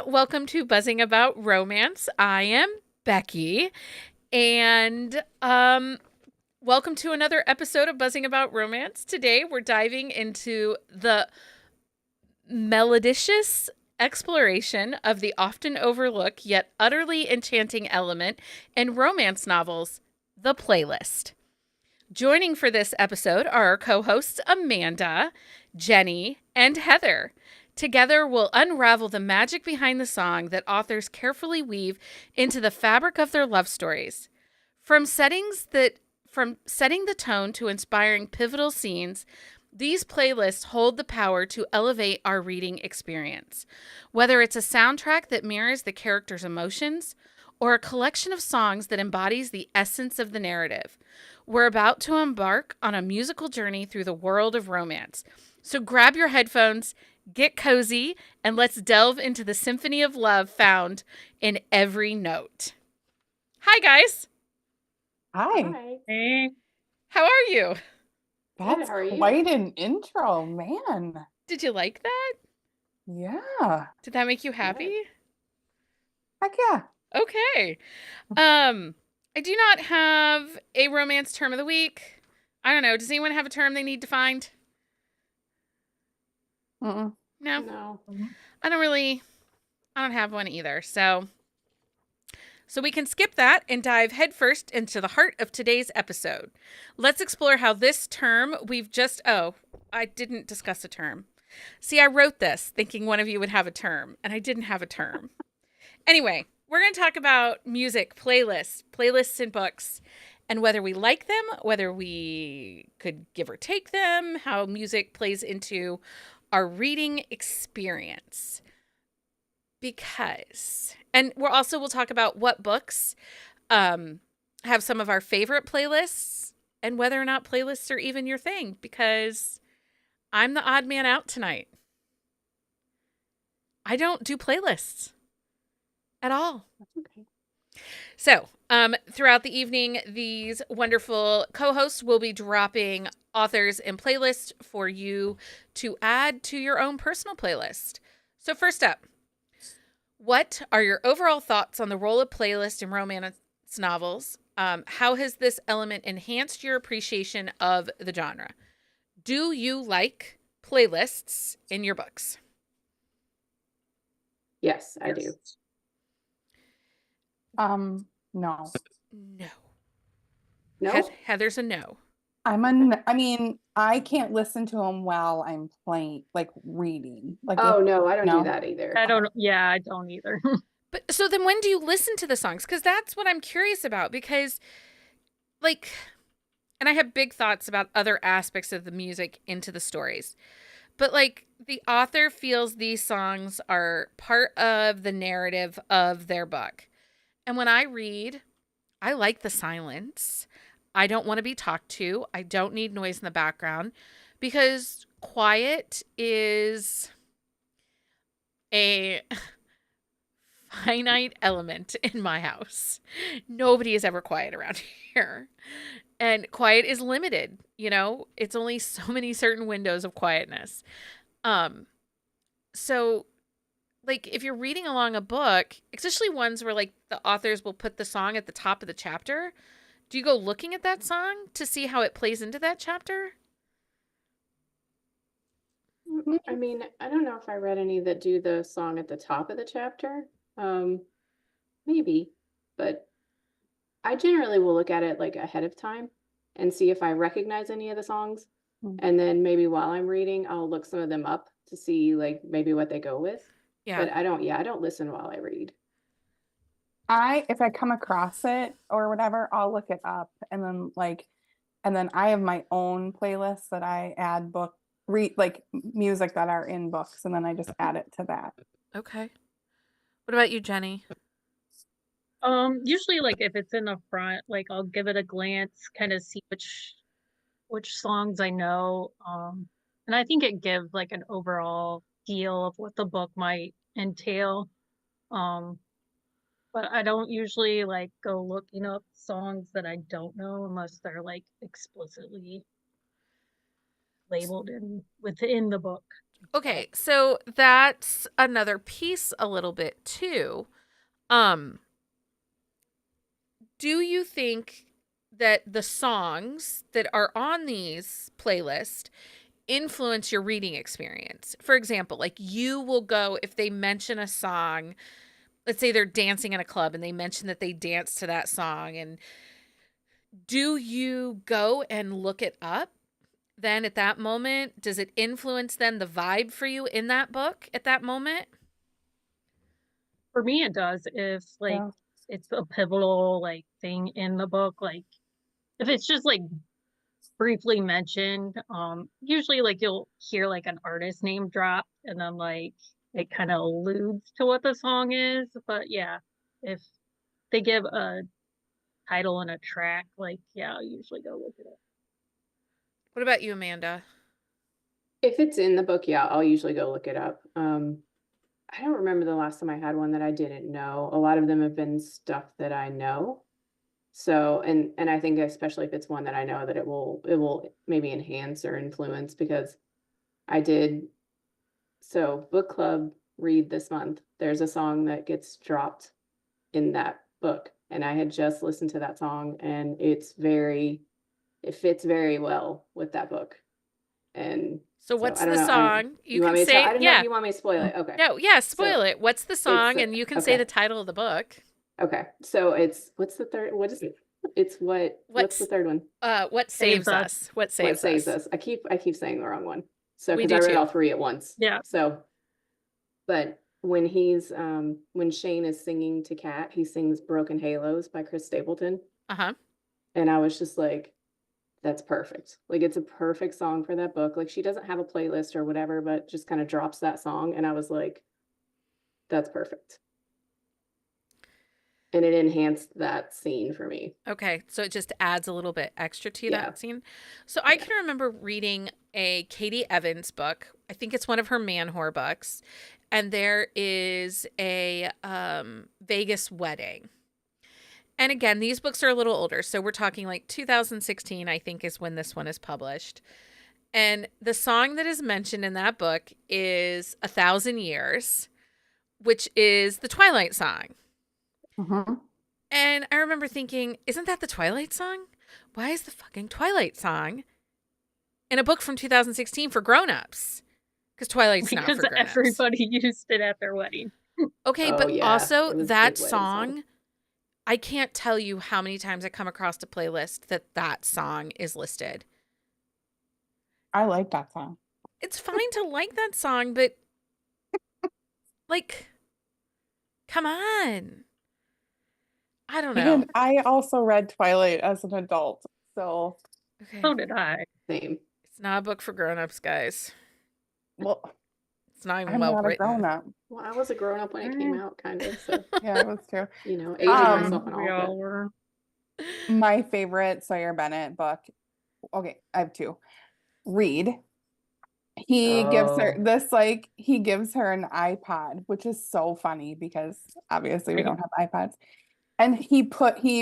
Welcome to Buzzing About Romance. I am Becky, and welcome to another episode of Buzzing About Romance. Today, we're diving into the melodious exploration of the often overlooked yet utterly enchanting element in romance novels, the playlist. Joining for this episode are our co-hosts Amanda, Jenny, and Heather. Together, we'll unravel the magic behind the song that authors carefully weave into the fabric of their love stories. From setting the tone to inspiring pivotal scenes, these playlists hold the power to elevate our reading experience. Whether it's a soundtrack that mirrors the character's emotions or a collection of songs that embodies the essence of the narrative, we're about to embark on a musical journey through the world of romance. So grab your headphones, get cozy, and let's delve into the symphony of love found in every note. Hi, guys. Hi. Hi. Hey, How are you? That's how are you? quite an intro, man. Did you like that? Yeah. Did that make you happy? Heck yeah. Okay. I do not have a romance term of the week. I don't know. Does anyone have a term they need to find? Mm-mm. No? No. I don't have one either. So we can skip that and dive headfirst into the heart of today's episode. Let's explore how this term I didn't discuss a term. See, I wrote this thinking one of you would have a term, and I didn't have a term. Anyway, we're going to talk about music, playlists and books, and whether we like them, whether we could give or take them, how music plays into our reading experience. We'll talk about what books have some of our favorite playlists and whether or not playlists are even your thing, because I'm the odd man out tonight. I don't do playlists at all. That's okay. So, throughout the evening, these wonderful co-hosts will be dropping authors and playlists for you to add to your own personal playlist. So first up, what are your overall thoughts on the role of playlist in romance novels? How has this element enhanced your appreciation of the genre? Do you like playlists in your books? Yes, I do. No. No. No? Heather's a no. I can't listen to them while I'm playing, like reading. Oh, no, I don't No? do that either. I don't either. But so then when do you listen to the songs? Because that's what I'm curious about. Because, and I have big thoughts about other aspects of the music into the stories. But, the author feels these songs are part of the narrative of their book. And when I read, I like the silence. I don't want to be talked to. I don't need noise in the background, because quiet is a finite element in my house. Nobody is ever quiet around here. And quiet is limited, it's only so many certain windows of quietness. So if you're reading along a book, especially ones where the authors will put the song at the top of the chapter, do you go looking at that song to see how it plays into that chapter? I mean, I don't know if I read any that do the song at the top of the chapter. Maybe, but I generally will look at it ahead of time and see if I recognize any of the songs. And then maybe while I'm reading, I'll look some of them up to see maybe what they go with. Yeah. But I don't listen while I read. If I come across it or whatever, I'll look it up, and then I have my own playlist that I add music that are in books, and then I just add it to that. Okay. What about you, Jenny? Usually if it's in the front, I'll give it a glance, kind of see which songs I know. And I think it gives an overall feel of what the book might entail. But I don't usually go looking up songs that I don't know unless they're explicitly labeled within the book. Okay, so that's another piece a little bit too. Um, do you think that the songs that are on these playlists influence your reading experience? For example, like you will go if they mention a song, let's say they're dancing in a club and they mention that they dance to that song, and do you go and look it up then at that moment? Does it influence then the vibe for you in that book at that moment? For me, it does. If like Yeah. it's a pivotal like thing in the book, like if it's just like briefly mentioned, usually like you'll hear like an artist name drop, and then like it kind of alludes to what the song is. But yeah, if they give a title and a track, like yeah, I'll usually go look it up. What about you, Amanda? If it's in the book, yeah, I'll usually go look it up. I don't remember the last time I had one that I didn't know. A lot of them have been stuff that I know. So, and I think especially if it's one that I know that it will maybe enhance or influence because I did so book club read this month. There's a song that gets dropped in that book, and I had just listened to that song, and it fits very well with that book. And So so what's I don't the know. song? You You want can me to tell? say, I don't know if yeah. you want me to spoil it. Okay. No, yeah, So spoil it. What's the it's song? And you can say the title of the book. okay. So it's what's the third? What is it? It's what's the third one? What Saves saves Us. us? What What saves saves us? us? I keep saying the wrong one. So We because do I read too. all three at once. Yeah. So, but when Shane is singing to Kat, he sings "Broken Halos" by Chris Stapleton, Uh-huh. and I was just like, that's perfect. Like it's a perfect song for that book. Like she doesn't have a playlist or whatever, but just kind of drops that song, and I was like, that's perfect. And it enhanced that scene for me. Okay, so it just adds a little bit extra to Yeah. that scene. So I Yeah. can remember reading a Katie Evans book. I think it's one of her man whore books. And there is a Vegas wedding. And again, these books are a little older. So we're talking like 2016, I think, is when this one is published. And the song that is mentioned in that book is A Thousand Years, which is the Twilight song. Mhm. And I remember thinking, isn't that the Twilight song? Why is the fucking Twilight song in a book from 2016 for grown-ups? Because Twilight's not Because for grown-ups. everybody used it at their wedding. Okay, Oh, but yeah. also It was a that big wedding song. song, I can't tell you how many times I come across a playlist that song is listed. I like that song. It's fine to like that song, but like, come on. I don't know. Again, I also read Twilight as an adult, so Okay. So did I. Same. It's not a book for grown-ups, guys. well, It's not even I'm well not a written. grown-up. Well, I was a grown up when it came out, kind of. So, Yeah, it was too. aging myself and We all. all were. My favorite Sawyer Bennett book. Okay, I have two. Read. He gives her Oh. this like he gives her an iPod, which is so funny because obviously we don't have iPods. And he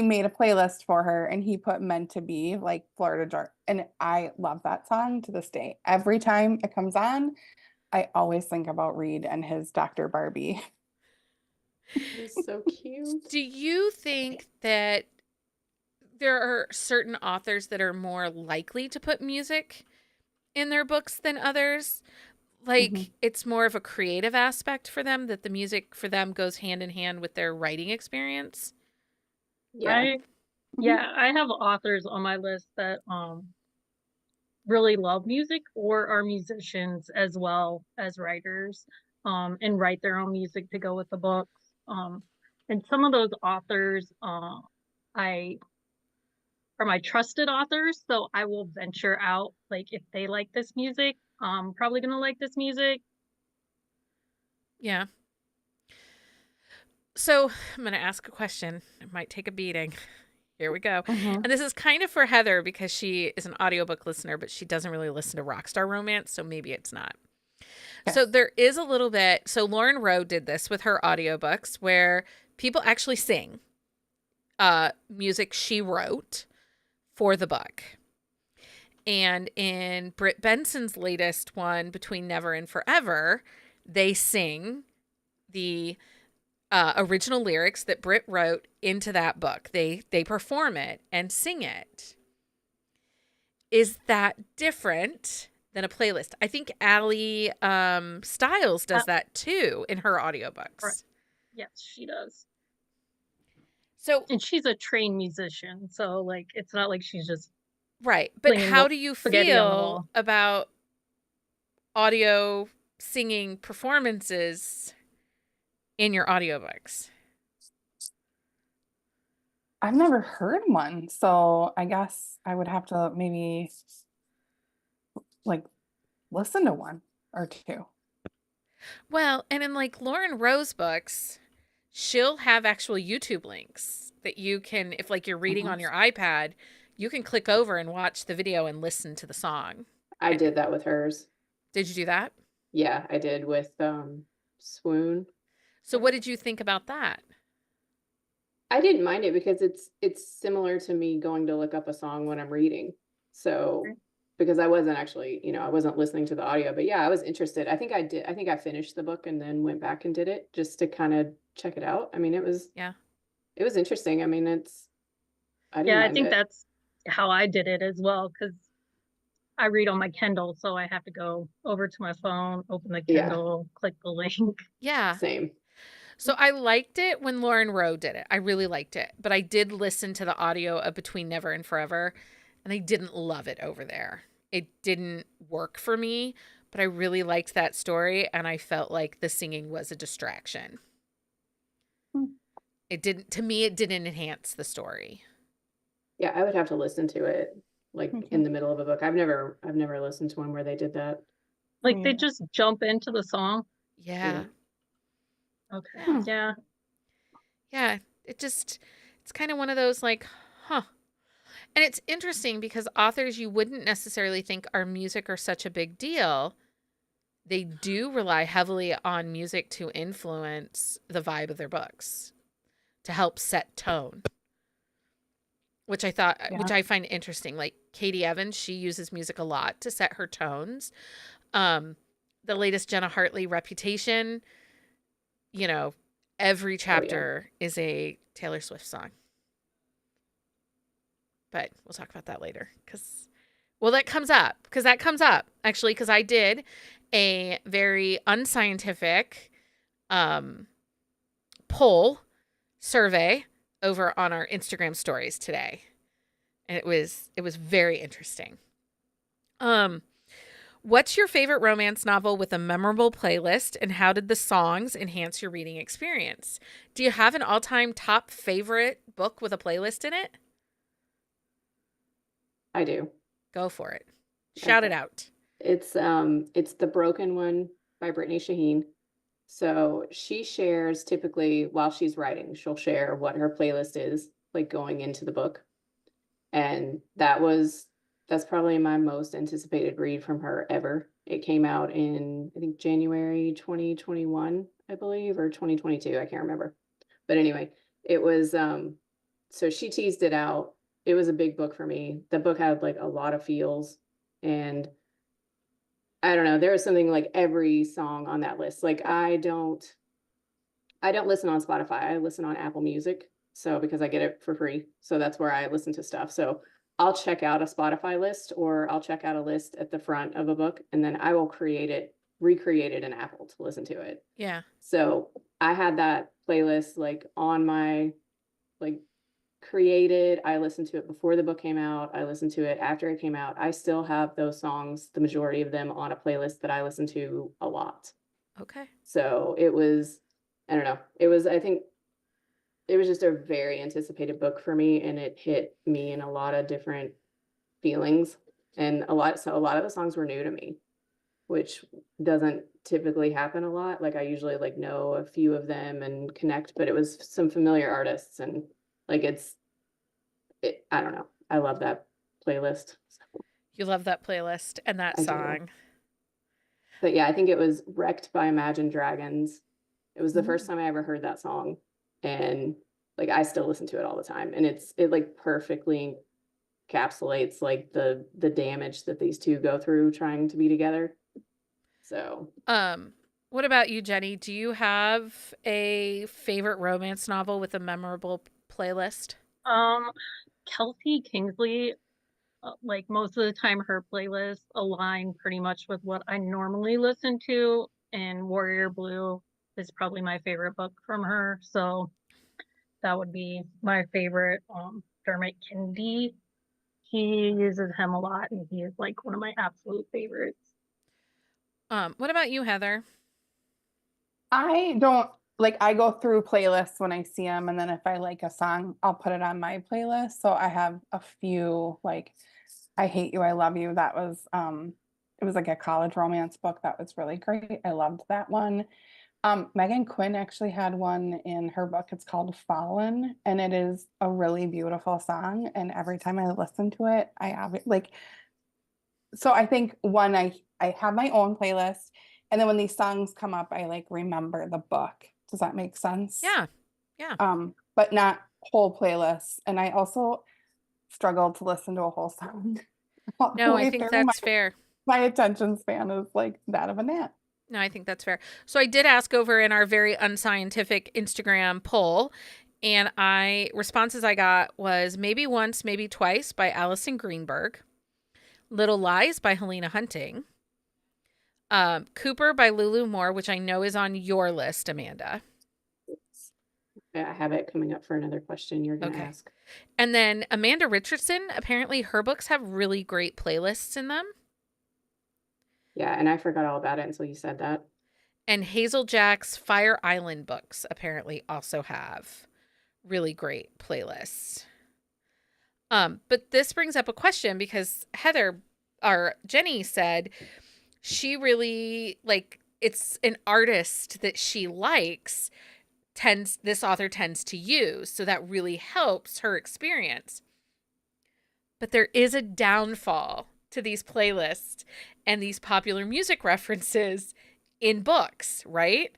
made a playlist for her and he put Meant to Be like Florida Georgia. And I love that song to this day. Every time it comes on, I always think about Reed and his Dr. Barbie. That is so cute. Do you think that there are certain authors that are more likely to put music in their books than others? Like Mhm. it's more of a creative aspect for them, that the music for them goes hand in hand with their writing experience? Yeah. I have authors on my list that really love music or are musicians as well as writers, and write their own music to go with the books. And some of those authors I are my trusted authors, so I will venture out like if they like this music, I'm probably gonna like this music. Yeah. So I'm going to ask a question. It might take a beating. Here we go. Mhm. And this is kind of for Heather because she is an audiobook listener, but she doesn't really listen to Rockstar Romance, so maybe it's not. So Yes. there is a little bit. So Lauren Rowe did this with her audiobooks where people actually sing music she wrote for the book. And in Britt Benson's latest one, Between Never and Forever, they sing the original lyrics that Britt wrote into that book. They perform it and sing it. Is that different than a playlist? I think Allie Stiles does that too in her audiobooks. Right. Yes, she does. So, and she's a trained musician, so like it's not like she's just right. But flinging how do you spaghetti on the feel wall. about audio singing performances in your audiobooks? I've never heard one, so I guess I would have to maybe like listen to one or two. Well, and in like Lauren Rose books, she'll have actual YouTube links that you can, if like you're reading on your iPad, you can click over and watch the video and listen to the song. I did that with hers. Did you do that? Yeah, I did with Swoon. So what did you think about that? I didn't mind it because it's similar to me going to look up a song when I'm reading. So because I wasn't actually, I wasn't listening to the audio, but yeah, I was interested. I think I finished the book and then went back and did it just to kind of check it out. I mean, it was interesting. I mean, I didn't mind I think it. that's how I did it as well, because I read on my Kindle, so I have to go over to my phone, open the Kindle, click the link. Yeah. Same. So I liked it when Lauren Rowe did it. I really liked it. But I did listen to the audio of Between Never and Forever, and I didn't love it over there. It didn't work for me, but I really liked that story, and I felt like the singing was a distraction. It didn't enhance the story. Yeah, I would have to listen to it like in the middle of a book. I've never listened to one where they did that. Like they just jump into the song. Yeah. Okay. Yeah. Yeah. It's kind of one of those like, huh. And it's interesting because authors you wouldn't necessarily think our music are such a big deal. They do rely heavily on music to influence the vibe of their books, to help set tone, which I find interesting. Like Katie Evans, she uses music a lot to set her tones. The latest Jenna Hartley, Reputation, every chapter is a Taylor Swift song. But we'll talk about that later that comes up actually, because I did a very unscientific poll survey over on our Instagram stories today. And it was very interesting. What's your favorite romance novel with a memorable playlist, and how did the songs enhance your reading experience? Do you have an all-time top favorite book with a playlist in it? I do. Go for it. Shout it out. It's The Broken One by Brittany Shaheen. So she shares, typically while she's writing, she'll share what her playlist is like going into the book. And that's probably my most anticipated read from her ever. It came out in, I think, January 2021, I believe, or 2022. I can't remember. But anyway, it was, so she teased it out. It was a big book for me. The book had like a lot of feels, and I don't know, there was something like every song on that list. Like I don't listen on Spotify. I listen on Apple Music. So because I get it for free. So that's where I listen to stuff. So I'll check out a Spotify list, or I'll check out a list at the front of a book, and then I will recreate it in Apple to listen to it. Yeah. So I had that playlist like on my created. I listened to it before the book came out. I listened to it after it came out. I still have those songs, the majority of them, on a playlist that I listen to a lot. Okay. So it was, I don't know. I think it was just a very anticipated book for me, and it hit me in a lot of different feelings. And a lot of the songs were new to me, which doesn't typically happen a lot. Like I usually know a few of them and connect, but it was some familiar artists, and I don't know. I love that playlist. You love that playlist and that song. Do. But yeah, I think it was Wrecked by Imagine Dragons. It was the first time I ever heard that song, and I still listen to it all the time, and it perfectly encapsulates like the damage that these two go through trying to be together. So What about you, Jenny? Do you have a favorite romance novel with a memorable playlist? Kelsey Kingsley, like most of the time, her playlists align pretty much with what I normally listen to, and Warrior Blue is probably my favorite book from her. So that would be my favorite. Dermot Kennedy, he uses him a lot, and he is like one of my absolute favorites. What about you, Heather? I don't like, I go through playlists when I see them, and then if I like a song, I'll put it on my playlist. So I have a few, like I Hate You, I Love You. That was it was like a college romance book that was really great. I loved that one. Megan Quinn actually had one in her book. It's called Fallen, and it is a really beautiful song. And every time I listen to it, like, so I think one, I have my own playlist, and then when these songs come up, I like remember the book. Does that make sense? Yeah. Yeah. But not whole playlists. And I also struggle to listen to a whole song. all the No, I way think through. that's fair. My attention span is like that of a gnat. No, I think that's fair. So I did ask over in our very unscientific Instagram poll, and responses I got was Maybe Once, Maybe Twice by Allison Greenberg, Little Lies by Helena Hunting, Cooper by Lulu Moore, which I know is on your list, Amanda. I have it coming up for another question you're going to Okay. ask. And then Amanda Richardson, apparently her books have really great playlists in them. Yeah, and I forgot all about it until you said that. And Hazel Jack's Fire Island books apparently also have really great playlists. But this brings up a question because Jenny said she really it's an artist that she likes this author tends to use, so that really helps her experience. But there is a downfall to these playlists and these popular music references in books, right?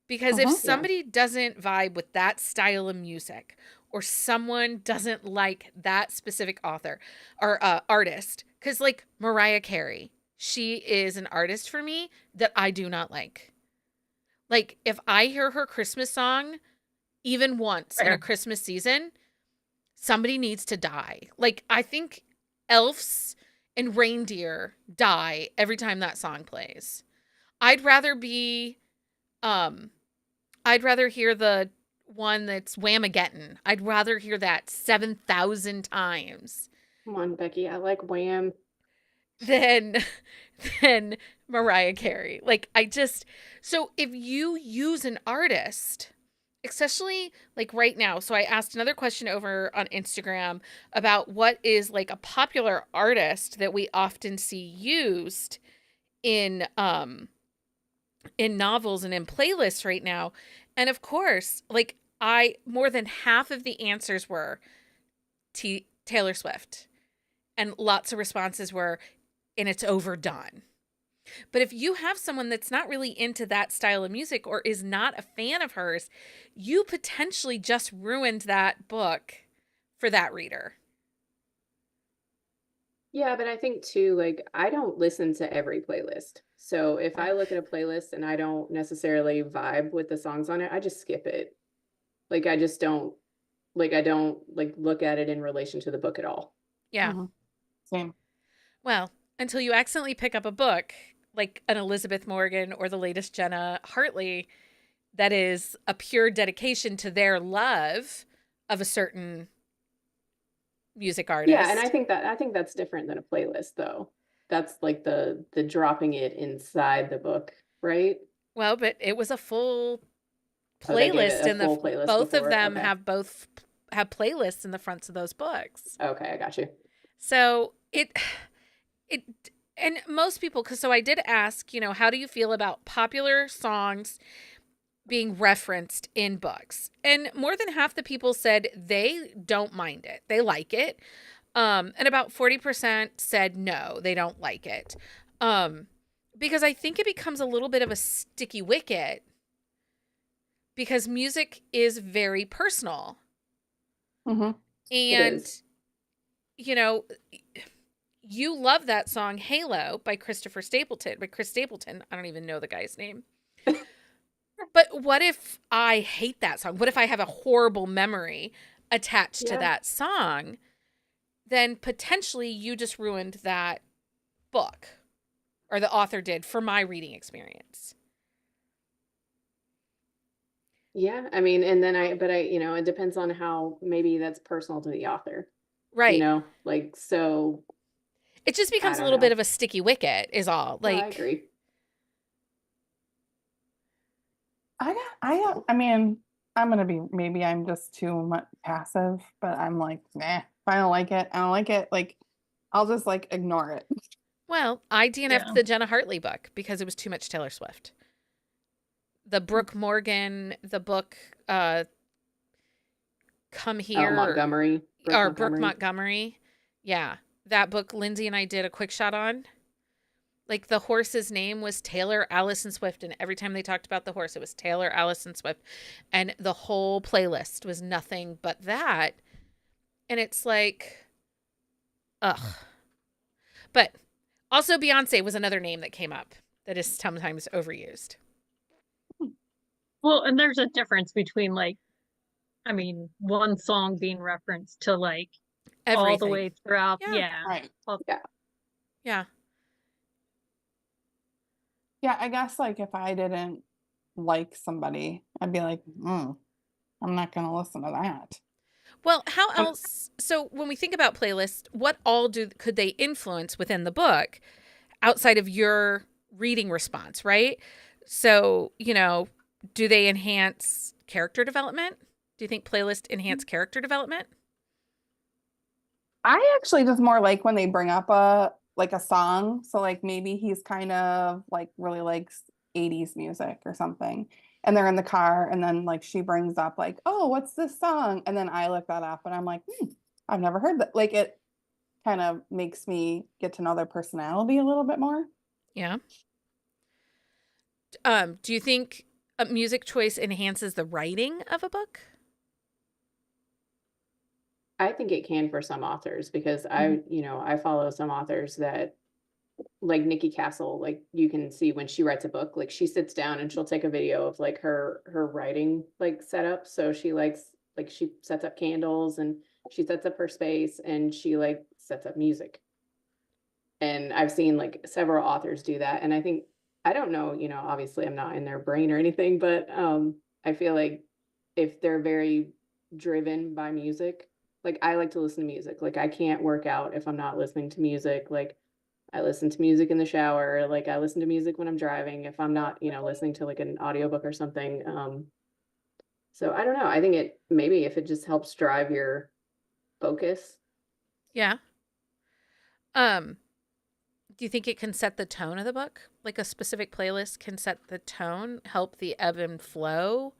Because if somebody doesn't vibe with that style of music, or someone doesn't like that specific author or artist, because like Mariah Carey, she is an artist for me that I do not like. Like if I hear her Christmas song even once in a Christmas season, somebody needs to die. Like I think elves and reindeer die every time that song plays. I'd rather hear the one that's Whamageddon. I'd rather hear that 7,000 times. Come on, Becky. I like Wham. Than Mariah Carey. So if you use an artist, especially like right now, so I asked another question over on Instagram about what is like a popular artist that we often see used in novels and in playlists right now. And of course, like more than half of the answers were Taylor Swift. And lots of responses were, and it's overdone. But if you have someone that's not really into that style of music or is not a fan of hers, you potentially just ruined that book for that reader. Yeah, but I think too, like, I don't listen to every playlist. So if I look at a playlist and I don't necessarily vibe with the songs on it, I just skip it. Like, I just don't, like, I don't like look at it in relation to the book at all. Yeah. Mm-hmm. Same. Well, until you accidentally pick up a book like an Elizabeth Morgan or the latest Jenna Hartley that is a pure dedication to their love of a certain music artist. Yeah, and I think that's different than a playlist though. That's like the dropping it inside the book, right? Well, but it was a full playlist, and both of them have playlists in the fronts of those books. Okay, I got you. So and most people, so I did ask, how do you feel about popular songs being referenced in books? And more than half the people said they don't mind it. They like it. And about 40% said no, they don't like it. Because I think it becomes a little bit of a sticky wicket because music is very personal. Mm-hmm. And you know, you love that song Halo by Chris Stapleton. I don't even know the guy's name. But what if I hate that song? What if I have a horrible memory attached to Yeah. that song? Then potentially you just ruined that book, or the author did, for my reading experience. Yeah, I mean, and then it depends on how maybe that's personal to the author, Right. like, so It just I becomes a don't little bit know. of a sticky wicket is all. No, I Like, agree. I mean, I'm gonna be, maybe I'm just too much passive, but I'm like, nah, if I don't like it, I don't like it. Like, I'll just like ignore it. well, I DNF'd Yeah. the Jenna Hartley book because it was too much Taylor Swift. The Brooke Morgan, the book, Come Oh, Here, Montgomery, or Brooke Montgomery. Yeah. That book Lindsay and I did a quick shot on. Like, the horse's name was Taylor Allison Swift, and every time they talked about the horse, it was Taylor Allison Swift. And the whole playlist was nothing but that. And it's like, ugh. But also Beyonce was another name that came up that is sometimes overused. Well, and there's a difference between like, I mean, one song being referenced to like all the Everything. way throughout. Yeah. Yeah. Right. Yeah. Yeah, I guess like if I didn't like somebody, I'd be like, I'm not gonna listen to that. Well, how Um, else? So when we think about playlists, what all could they influence within the book outside of your reading response, right? So, do they enhance character development? Do you think playlists enhance character development? I actually just more like when they bring up a song. So like maybe he's kind of like really likes 80s music or something. And they're in the car and then like she brings up like, oh, what's this song? And then I look that up and I'm like, I've never heard that. Like it kind of makes me get to know their personality a little bit more. Yeah. Do you think a music choice enhances the writing of a book? I think it can for some authors because I follow some authors that, like Nikki Castle, like you can see when she writes a book, like she sits down and she'll take a video of like her writing like setup. So she likes, like, she sets up candles and she sets up her space and she like sets up music. And I've seen like several authors do that. And I think, I don't know, obviously I'm not in their brain or anything, but I feel like if they're very driven by music, like I like to listen to music. Like I can't work out if I'm not listening to music. Like I listen to music in the shower, like I listen to music when I'm driving if I'm not, listening to like an audiobook or something. So I don't know. I think it, maybe if it just helps drive your focus. Yeah. Um, do you think it can set the tone of the book? Like a specific playlist can set the tone, help the ebb and flow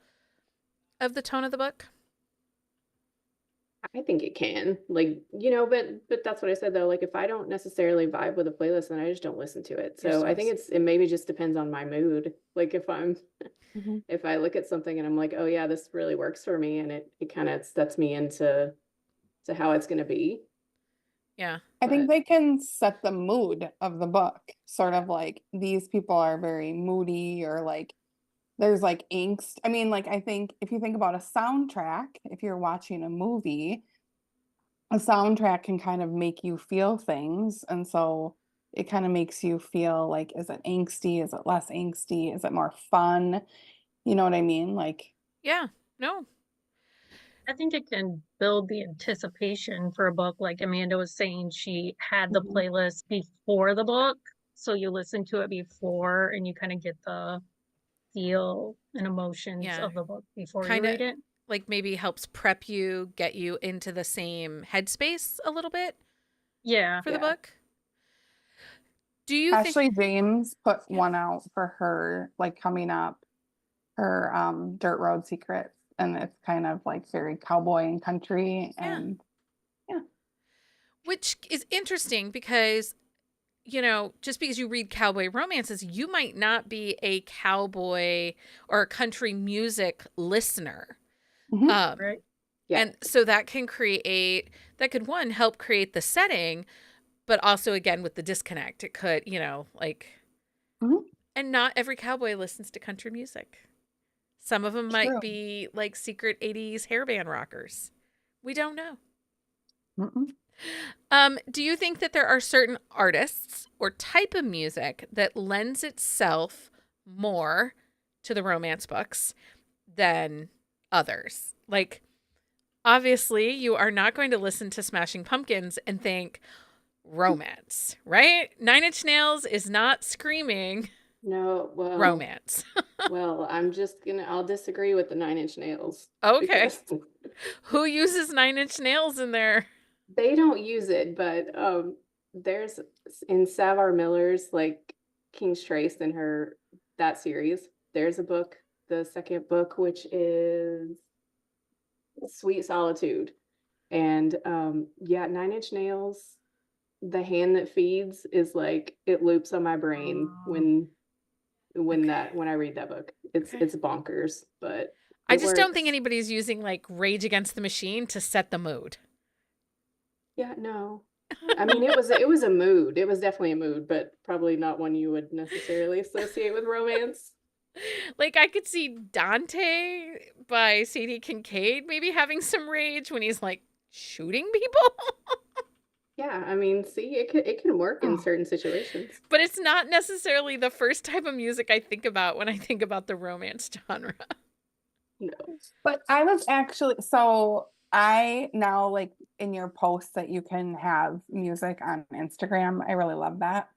of the tone of the book? I think it can, like, but that's what I said though. Like, if I don't necessarily vibe with a playlist, then I just don't listen to it. So I think it maybe just depends on my mood. Like, if I look at something and I'm like, oh yeah, this really works for me, and it kind of sets me into how it's going to be. Yeah. I think But they can set the mood of the book, sort of like these people are very moody or like there's like angst. I mean, like I think if you think about a soundtrack, if you're watching a movie, a soundtrack can kind of make you feel things. And so it kind of makes you feel like, is it angsty? Is it less angsty? Is it more fun? You know what I mean? Like, Yeah. No. I think it can build the anticipation for a book. Like Amanda was saying, she had the Mhm. playlist before the book. So you listen to it before and you kind of get the feel and emotions Yeah. of the book before you Kind of read it. like maybe helps prep you, get you into the same headspace a little bit Yeah. for the Yeah. book. Do you think? Ashley James put Yeah. one out for her, like coming up, her Dirt Road Secrets. And it's kind of like very cowboy and country. Yeah. And Which is interesting because, just because you read cowboy romances, you might not be a cowboy or a country music listener. Mhm. Um, Right. Yeah. And so that could one, help create the setting, but also again with the disconnect, it could, like, Mhm. and not every cowboy listens to country music. Some of them might True. be like secret 80s hairband rockers. We don't know. Do you think that there are certain artists or type of music that lends itself more to the romance books than others? Like, obviously, you are not going to listen to Smashing Pumpkins and think romance, right? Nine Inch Nails is not screaming No, romance. well, I'll disagree with the Nine Inch Nails. Okay. Because Who uses Nine Inch Nails in there? they don't use it, but there's in Savar Miller's like King's Trace in that series, there's a book, the second book, which is Sweet Solitude. And yeah, Nine Inch Nails, The Hand That Feeds is like it loops on my brain when I read that book. It's bonkers, but I it just don't think works. anybody's using like Rage Against the Machine to set the mood. Yeah, no. I mean, it was a mood. It was definitely a mood, but probably not one you would necessarily associate with romance. Like, I could see Dante by C.D. Kincaid maybe having some rage when he's like shooting people. Yeah, I mean, see, it can work in Oh. certain situations. But it's not necessarily the first type of music I think about when I think about the romance genre. No. But I was actually, so I now like in your posts that you can have music on Instagram. I really love that.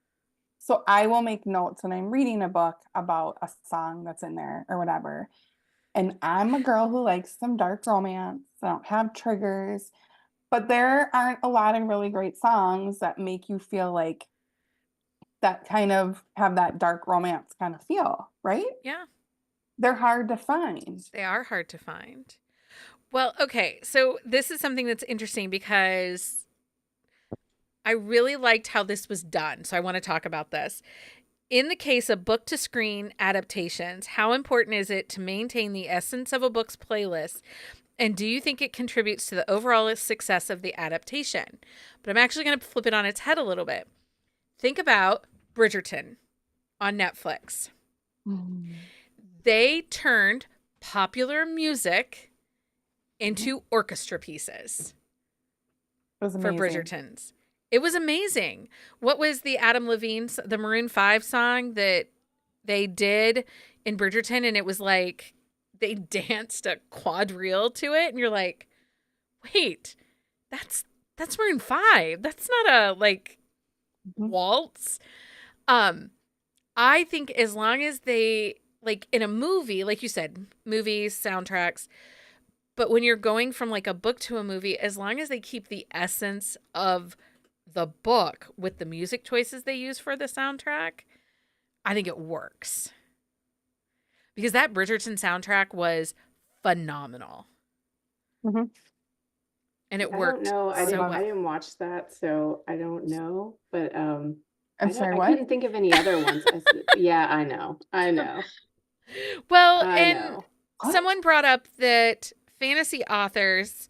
So I will make notes when I'm reading a book about a song that's in there or whatever. And I'm a girl who likes some dark romance. I don't have triggers, but there aren't a lot of really great songs that make you feel like that kind of have that dark romance kind of feel, right? Yeah, They're hard to find. they are hard to find. Well, okay, so this is something that's interesting because I really liked how this was done. So I want to talk about this. In the case of book to screen adaptations, how important is it to maintain the essence of a book's playlist? And do you think it contributes to the overall success of the adaptation? But I'm actually going to flip it on its head a little bit. Think about Bridgerton on Netflix. They turned popular music into orchestra pieces It was for amazing. Bridgertons. It was amazing. What was the Adam Levine, the Maroon 5 song that they did in Bridgerton? And it was like they danced a quadrille to it. And you're like, wait, that's Maroon 5. That's not a like waltz. I think as long as they, like in a movie, like you said, movies, soundtracks, but when you're going from like a book to a movie, as long as they keep the essence of the book with the music choices they use for the soundtrack, I think it works. Because that Bridgerton soundtrack was phenomenal. Mhm. And it I worked. don't know. I so didn't well. watch that, so I don't know. But I'm sorry, I what? couldn't think of any other ones. Yeah, I know. Well, I and know. What? someone brought up that fantasy authors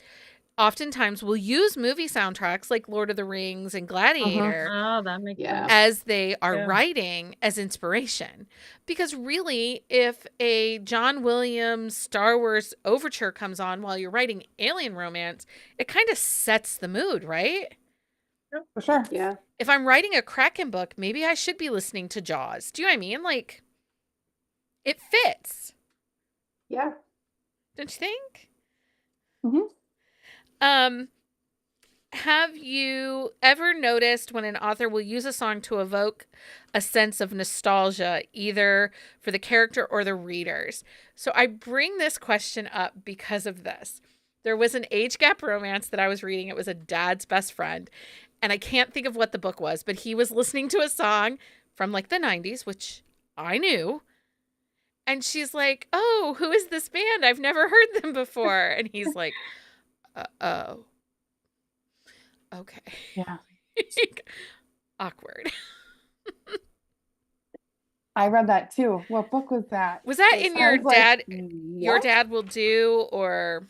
oftentimes will use movie soundtracks like Lord of the Rings and Gladiator Oh, that makes Yeah. sense. as they are Yeah. writing as inspiration. Because really, if a John Williams Star Wars overture comes on while you're writing alien romance, it kind of sets the mood, right? For sure. Yeah. If I'm writing a Kraken book, maybe I should be listening to Jaws. Do you know what I mean? Like, it fits. Yeah. Don't you think? Mhm. Have you ever noticed when an author will use a song to evoke a sense of nostalgia, either for the character or the readers? So I bring this question up because of this. There was an age gap romance that I was reading. It was a dad's best friend. And I can't think of what the book was, but he was listening to a song from like the 90s, which I knew. And she's like, "Oh, who is this band? I've never heard them before." And he's like, "Oh, okay." Yeah. Awkward. I read that too. What book was that? Was that in I your was like, dad? Your what? dad will do, or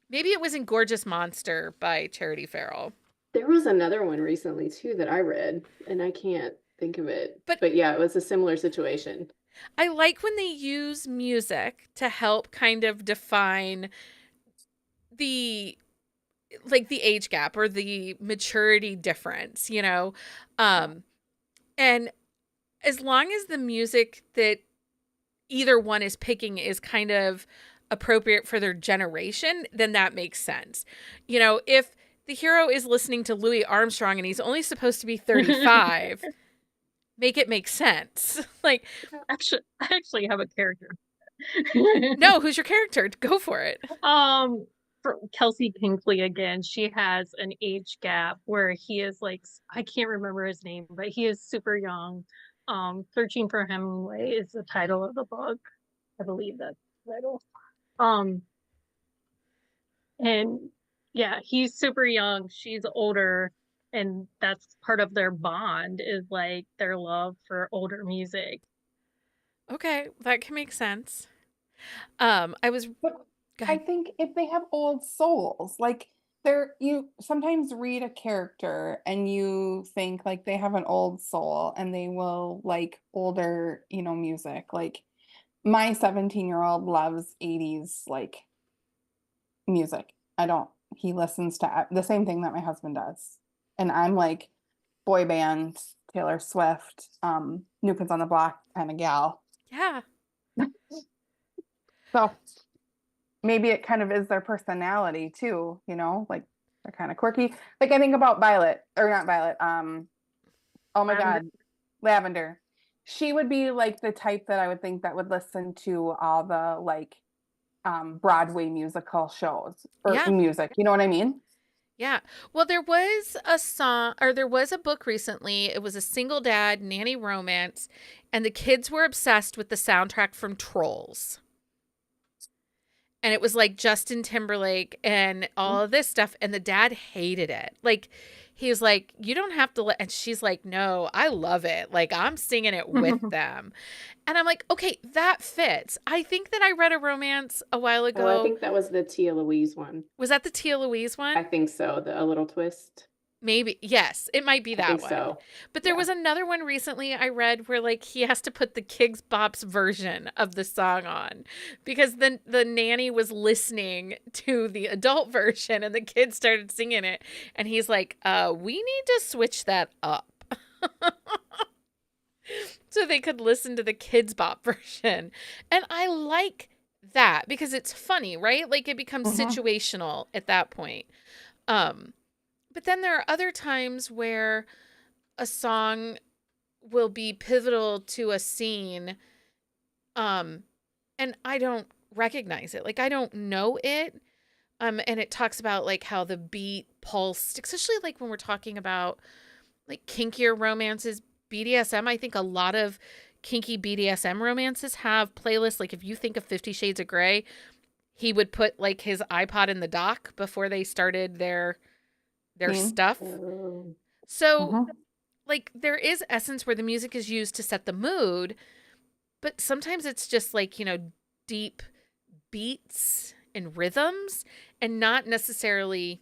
Maybe it was in Gorgeous Monster by Charity Farrell. There was another one recently too that I read, and I can't think of it. But But yeah, it was a similar situation. I like when they use music to help kind of define the the age gap or the maturity difference, you know? And as long as the music that either one is picking is kind of appropriate for their generation, then that makes sense. You know, if the hero is listening to Louis Armstrong and he's only supposed to be 35, make it make sense. Like, I actually have a character. no, who's your character? Go for it. For Kelsey Pinkley again, she has an age gap where he is like, I can't remember his name, but he is super young. Searching for Hemingway is the title of the book. I believe that's the title. And yeah, he's super young, she's older, and that's part of their bond is like their love for older music. Okay, that can make sense. I was But go I ahead. think if they have old souls, like you sometimes read a character and you think like they have an old soul and they will like older, music. Like my 17-year-old loves 80s like music. He listens to the same thing that my husband does. And I'm like boy band, Taylor Swift, New Kids on the Block kind of gal. Yeah. So maybe it kind of is their personality too, like they're kind of quirky. Like I think about Violet, or not Violet, oh my Lavender. God, Lavender. She would be like the type that I would think that would listen to all the like Broadway musical shows or Yeah. music. You know what I mean? Yeah. Well, there was a song or there was a book recently. It was a single dad nanny romance, and the kids were obsessed with the soundtrack from Trolls. And it was like Justin Timberlake and all of this stuff. And the dad hated it. Like, he was like, you don't have to let, and she's like, no, I love it. Like, I'm singing it with them. And I'm like, okay, that fits. I think that I read a romance a while Oh, I ago. think that was the Tia Louise one. Was that the Tia Louise I one? think so. A little twist. Maybe. Yes, it might be I that think one. so. But there Yeah. was another one recently I read where like he has to put the Kids Bops version of the song on because the nanny was listening to the adult version and the kids started singing it and he's like, we need to switch that up." So they could listen to the Kids Bop version. And I like that because it's funny, right? Like it becomes situational at that point. But then there are other times where a song will be pivotal to a scene, and I don't recognize it. Like I don't know it. And it talks about like how the beat pulsed, especially like when we're talking about like kinkier romances, BDSM. I think a lot of kinky BDSM romances have playlists. Like if you think of 50 Shades of Grey, he would put like his iPod in the dock before they started their stuff. Oh. So like there is essence where the music is used to set the mood, but sometimes it's just like, deep beats and rhythms and not necessarily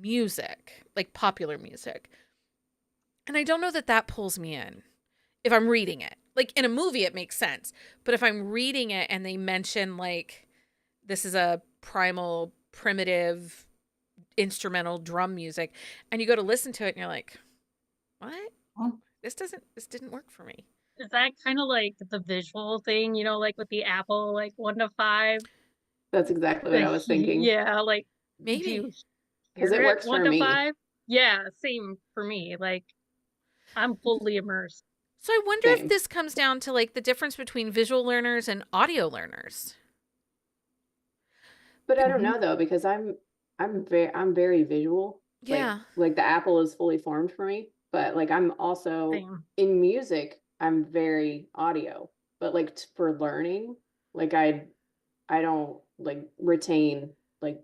music, like popular music. And I don't know that that pulls me in if I'm reading it. Like in a movie, it makes sense. But if I'm reading it and they mention like this is a primal, primitive, instrumental drum music, and you go to listen to it and you're like, what? This didn't work for me. Is that kind of like the visual thing, like with the Apple, like 1 to 5? That's exactly what I was thinking. Yeah, like Maybe. do you Because hear it works 1 for to me. 5? Yeah, same for me. Like I'm fully immersed. So I wonder Same. if this comes down to like the difference between visual learners and audio learners. But I don't know though, because I'm very visual. Yeah. Like the apple is fully formed for me, but like I'm also Same. in music, I'm very audio. But like for learning, like I don't like retain like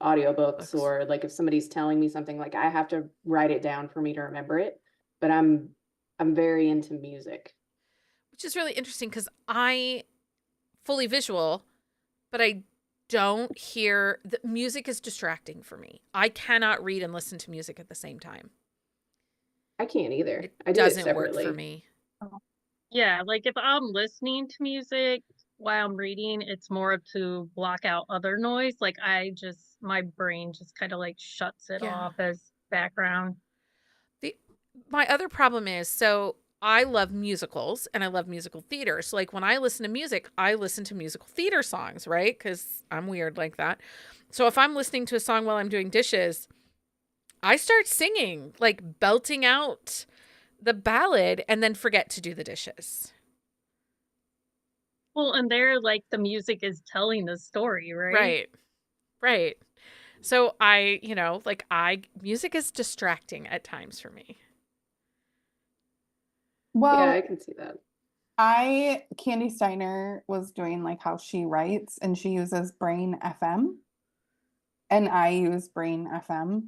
audiobooks or like if somebody's telling me something, like I have to write it down for me to remember it. But I'm very into music. Which is really interesting because I fully visual, but I don't hear the music is distracting for me. I cannot read and listen to music at the same time. I can't either. It I do it doesn't work separately. for me. Yeah, like if I'm listening to music while I'm reading, it's more to block out other noise. Like my brain just kind of like shuts it Yeah. off as background. My other problem is, so I love musicals and I love musical theater. So like when I listen to music, I listen to musical theater songs, right? Because I'm weird like that. So if I'm listening to a song while I'm doing dishes, I start singing, like belting out the ballad and then forget to do the dishes. Well, and there, like the music is telling the story, right? Right. Right. So music is distracting at times for me. Well, Yeah, I can see that. Candy Steiner was doing like how she writes, and she uses Brain FM, and I use Brain FM.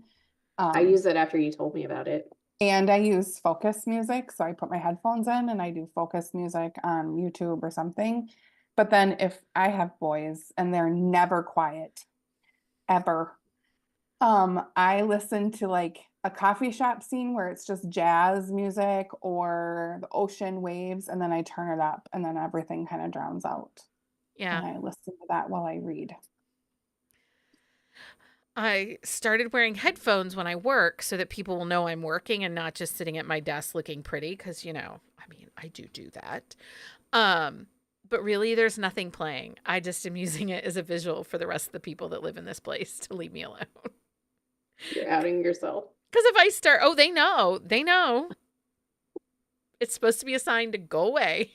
I use it after you told me about it. And I use focus music. So I put my headphones in and I do focus music on YouTube or something. But then if I have boys and they're never quiet, ever, I listen to like a coffee shop scene where it's just jazz music or the ocean waves, and then I turn it up and then everything kind of drowns out. Yeah. And I listen to that while I read. I started wearing headphones when I work so that people will know I'm working and not just sitting at my desk looking pretty. Cause I do that. But really there's nothing playing. I just am using it as a visual for the rest of the people that live in this place to leave me alone. You're outing yourself. Cause if I start, they know. It's supposed to be a sign to go away.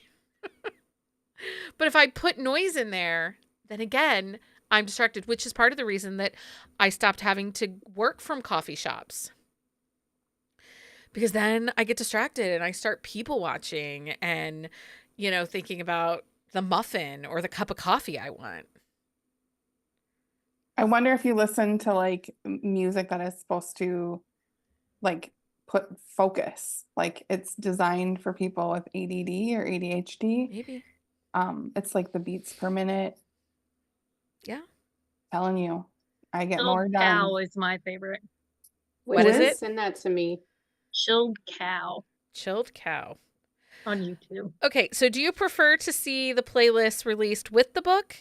But if I put noise in there, then again, I'm distracted, which is part of the reason that I stopped having to work from coffee shops. Because then I get distracted and I start people watching and, thinking about the muffin or the cup of coffee I want. I wonder if you listen to like music that is supposed to like put focus, like it's designed for people with ADD or ADHD. Maybe. It's like the beats per minute. Yeah. Telling you, I get Chilled more done. Cow is my favorite. What is it? Send that to me. Chilled Cow Chilled Cow. on YouTube. Okay, so do you prefer to see the playlist released with the book,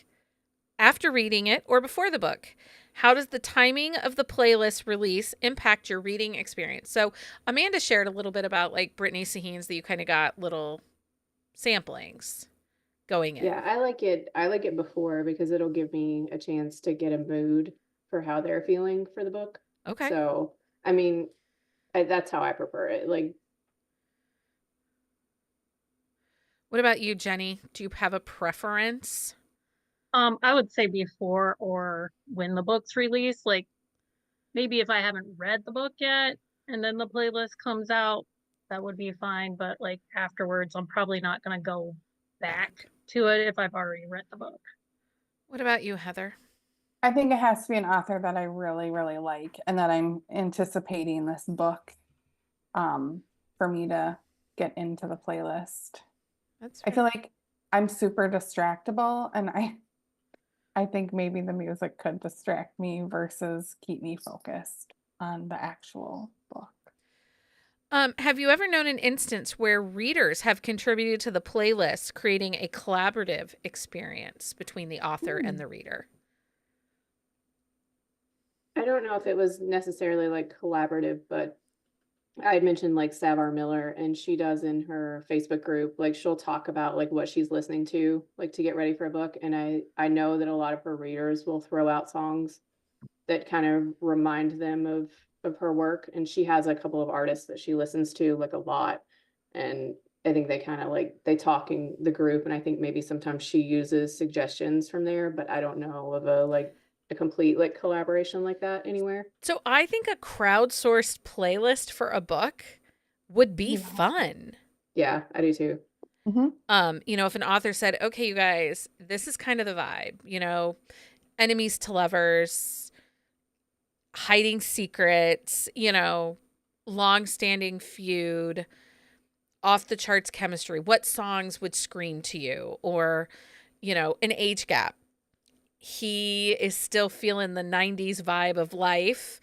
after reading it, or before the book? How does the timing of the playlist release impact your reading experience? So Amanda shared a little bit about like Brittany Sahin's that you kind of got little samplings going in. Yeah, I like it before because it'll give me a chance to get a mood for how they're feeling for the book. Okay. So, I mean, that's how I prefer it. Like, What about you, Jenny? Do you have a preference? I would say before or when the book's released. Like maybe if I haven't read the book yet and then the playlist comes out, that would be fine. But like afterwards, I'm probably not gonna go back to it if I've already read the book. What about you, Heather? I think it has to be an author that I really, really like and that I'm anticipating this book for me to get into the playlist. That's I feel like I'm super distractible, and I think maybe the music could distract me versus keep me focused on the actual book. Have you ever known an instance where readers have contributed to the playlist, creating a collaborative experience between the author and the reader? I don't know if it was necessarily like collaborative, but I had mentioned like Savar Miller, and she does in her Facebook group, like she'll talk about like what she's listening to, like to get ready for a book. And I know that a lot of her readers will throw out songs that kind of remind them of her work. And she has a couple of artists that she listens to like a lot. And I think they kind of like they talk in the group, and I think maybe sometimes she uses suggestions from there, but I don't know of a complete like collaboration like that anywhere. So I think a crowdsourced playlist for a book would be Yeah. fun. Yeah, I do too. If an author said, okay, you guys, this is kind of the vibe, enemies to lovers, hiding secrets, long-standing feud, off the charts chemistry, what songs would scream to you, or, an age gap. he is still feeling the 90s vibe of life,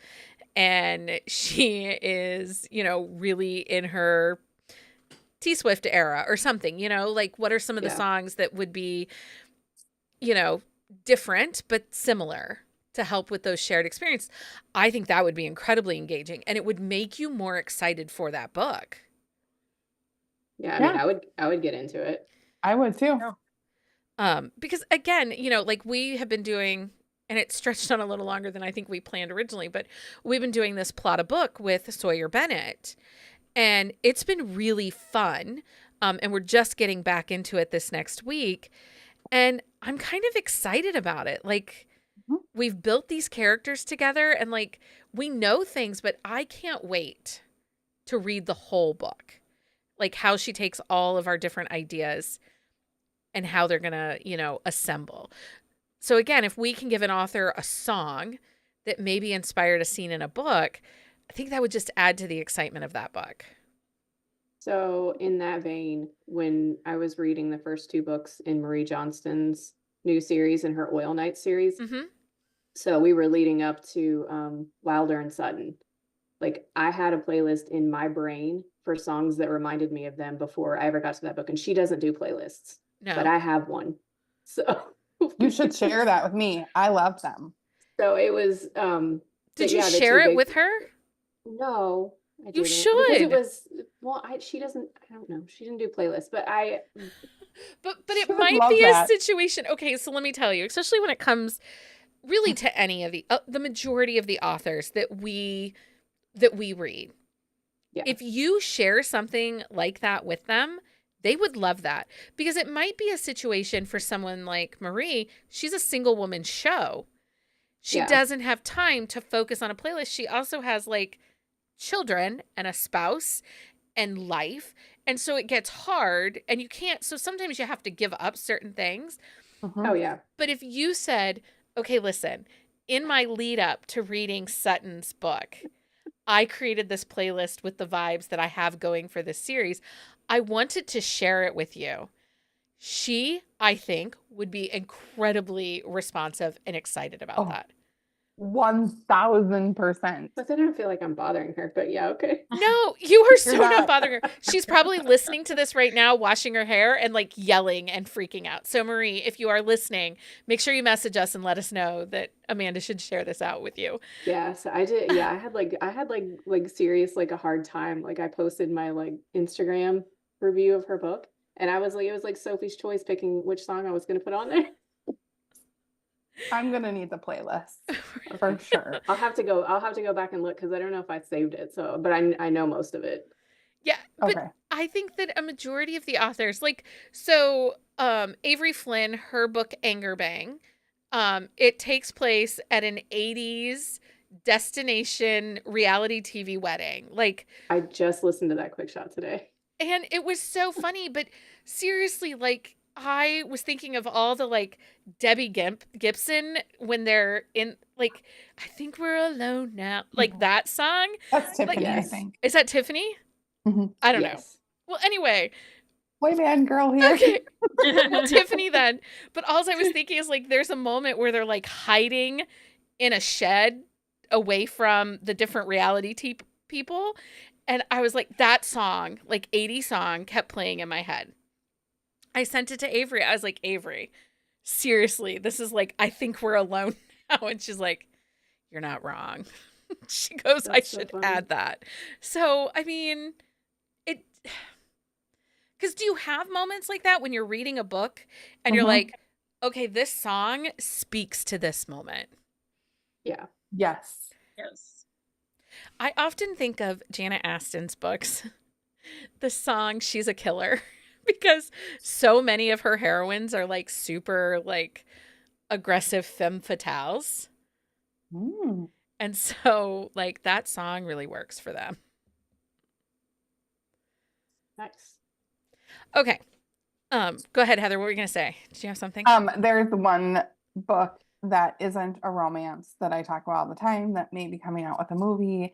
and she is, really in her T-Swift era or something, like what are some of the Yeah. songs that would be, you know, different but similar to help with those shared experiences? I think that would be incredibly engaging, and it would make you more excited for that book. Yeah, I Yeah. mean, I would get into it. I would too. Because again, like we have been doing, and it stretched on a little longer than I think we planned originally, but we've been doing this plot a book with Sawyer Bennett, and it's been really fun. And we're just getting back into it this next week, and I'm kind of excited about it. Like, Mhm. we've built these characters together, and like we know things, but I can't wait to read the whole book. Like how she takes all of our different ideas and how they're going to, assemble. So again, if we can give an author a song that maybe inspired a scene in a book, I think that would just add to the excitement of that book. So in that vein, when I was reading the first two books in Marie Johnston's new series and her Oil Night series, Mm-hmm. so we were leading up to Wilder and Sutton. Like I had a playlist in my brain for songs that reminded me of them before I ever got to that book. And she doesn't do playlists, but No. I have one. So You should share that with me. I love them. so it was Did but you yeah, the share two it big with her? No, I You didn't. Because it should. was well, she doesn't I don't know. She didn't do playlists, but But She it would might love be a that. situation. Okay, so let me tell you, especially when it comes really to any of the majority of the authors that we read. yeah. If you share something like that with them, they would love that, because it might be a situation for someone like Marie. She's a single woman show. She Yeah. doesn't have time to focus on a playlist. She also has like children and a spouse and life. And so it gets hard, and you can't. So sometimes you have to give up certain things. Mhm. Oh yeah. But if you said, okay, listen, in my lead up to reading Sutton's book, I created this playlist with the vibes that I have going for this series. I wanted to share it with you. She, I think, would be incredibly responsive and excited about Oh. that. 1000%. But then I don't feel like I'm bothering her. But yeah, okay. No, you are so You're not not. bothering her. She's probably listening to this right now, washing her hair and like yelling and freaking out. So, Marie, if you are listening, make sure you message us and let us know that Amanda should share this out with you. Yeah, so I did. Yeah, I had like serious like a hard time. Like I posted my like Instagram review of her book, and I was like, it was like Sophie's Choice picking which song I was going to put on there. I'm gonna need the playlist for sure. I'll have to go back and look because I don't know if I saved it. So, but I know most of it. Yeah, but Okay. I think that a majority of the authors, like, so Avery Flynn, her book Anger Bang, it takes place at an 80s destination reality TV wedding. Like, I just listened to that quick shot today. and it was so funny, but seriously, like, I was thinking of all the like Debbie Gibson when they're in, like, I think we're alone now, like that song. That's Tiffany, I Yes. think. Is that Tiffany? Mhm. I don't know. Yes. Well, anyway, Boy band girl here. okay. Well, Tiffany then. But all I was thinking is like there's a moment where they're like hiding in a shed away from the different reality people. And I was like, that song, like 80 song, kept playing in my head. I sent it to Avery. I was like, Avery, seriously, this is like, I think we're alone now. And she's like, you're not wrong. She goes, That's I so should funny. add that. So, I mean, it. Because do you have moments like that when you're reading a book and you're Mhm. like, okay, this song speaks to this moment? Yeah. Yes. Yes. I often think of Janet Aston's books, the song She's a Killer, because so many of her heroines are like super like aggressive femme fatales. Mm. And so like that song really works for them. Nice. Okay. Go ahead, Heather. What were you gonna say? Did you have something? There's one book that isn't a romance that I talk about all the time that may be coming out with a movie.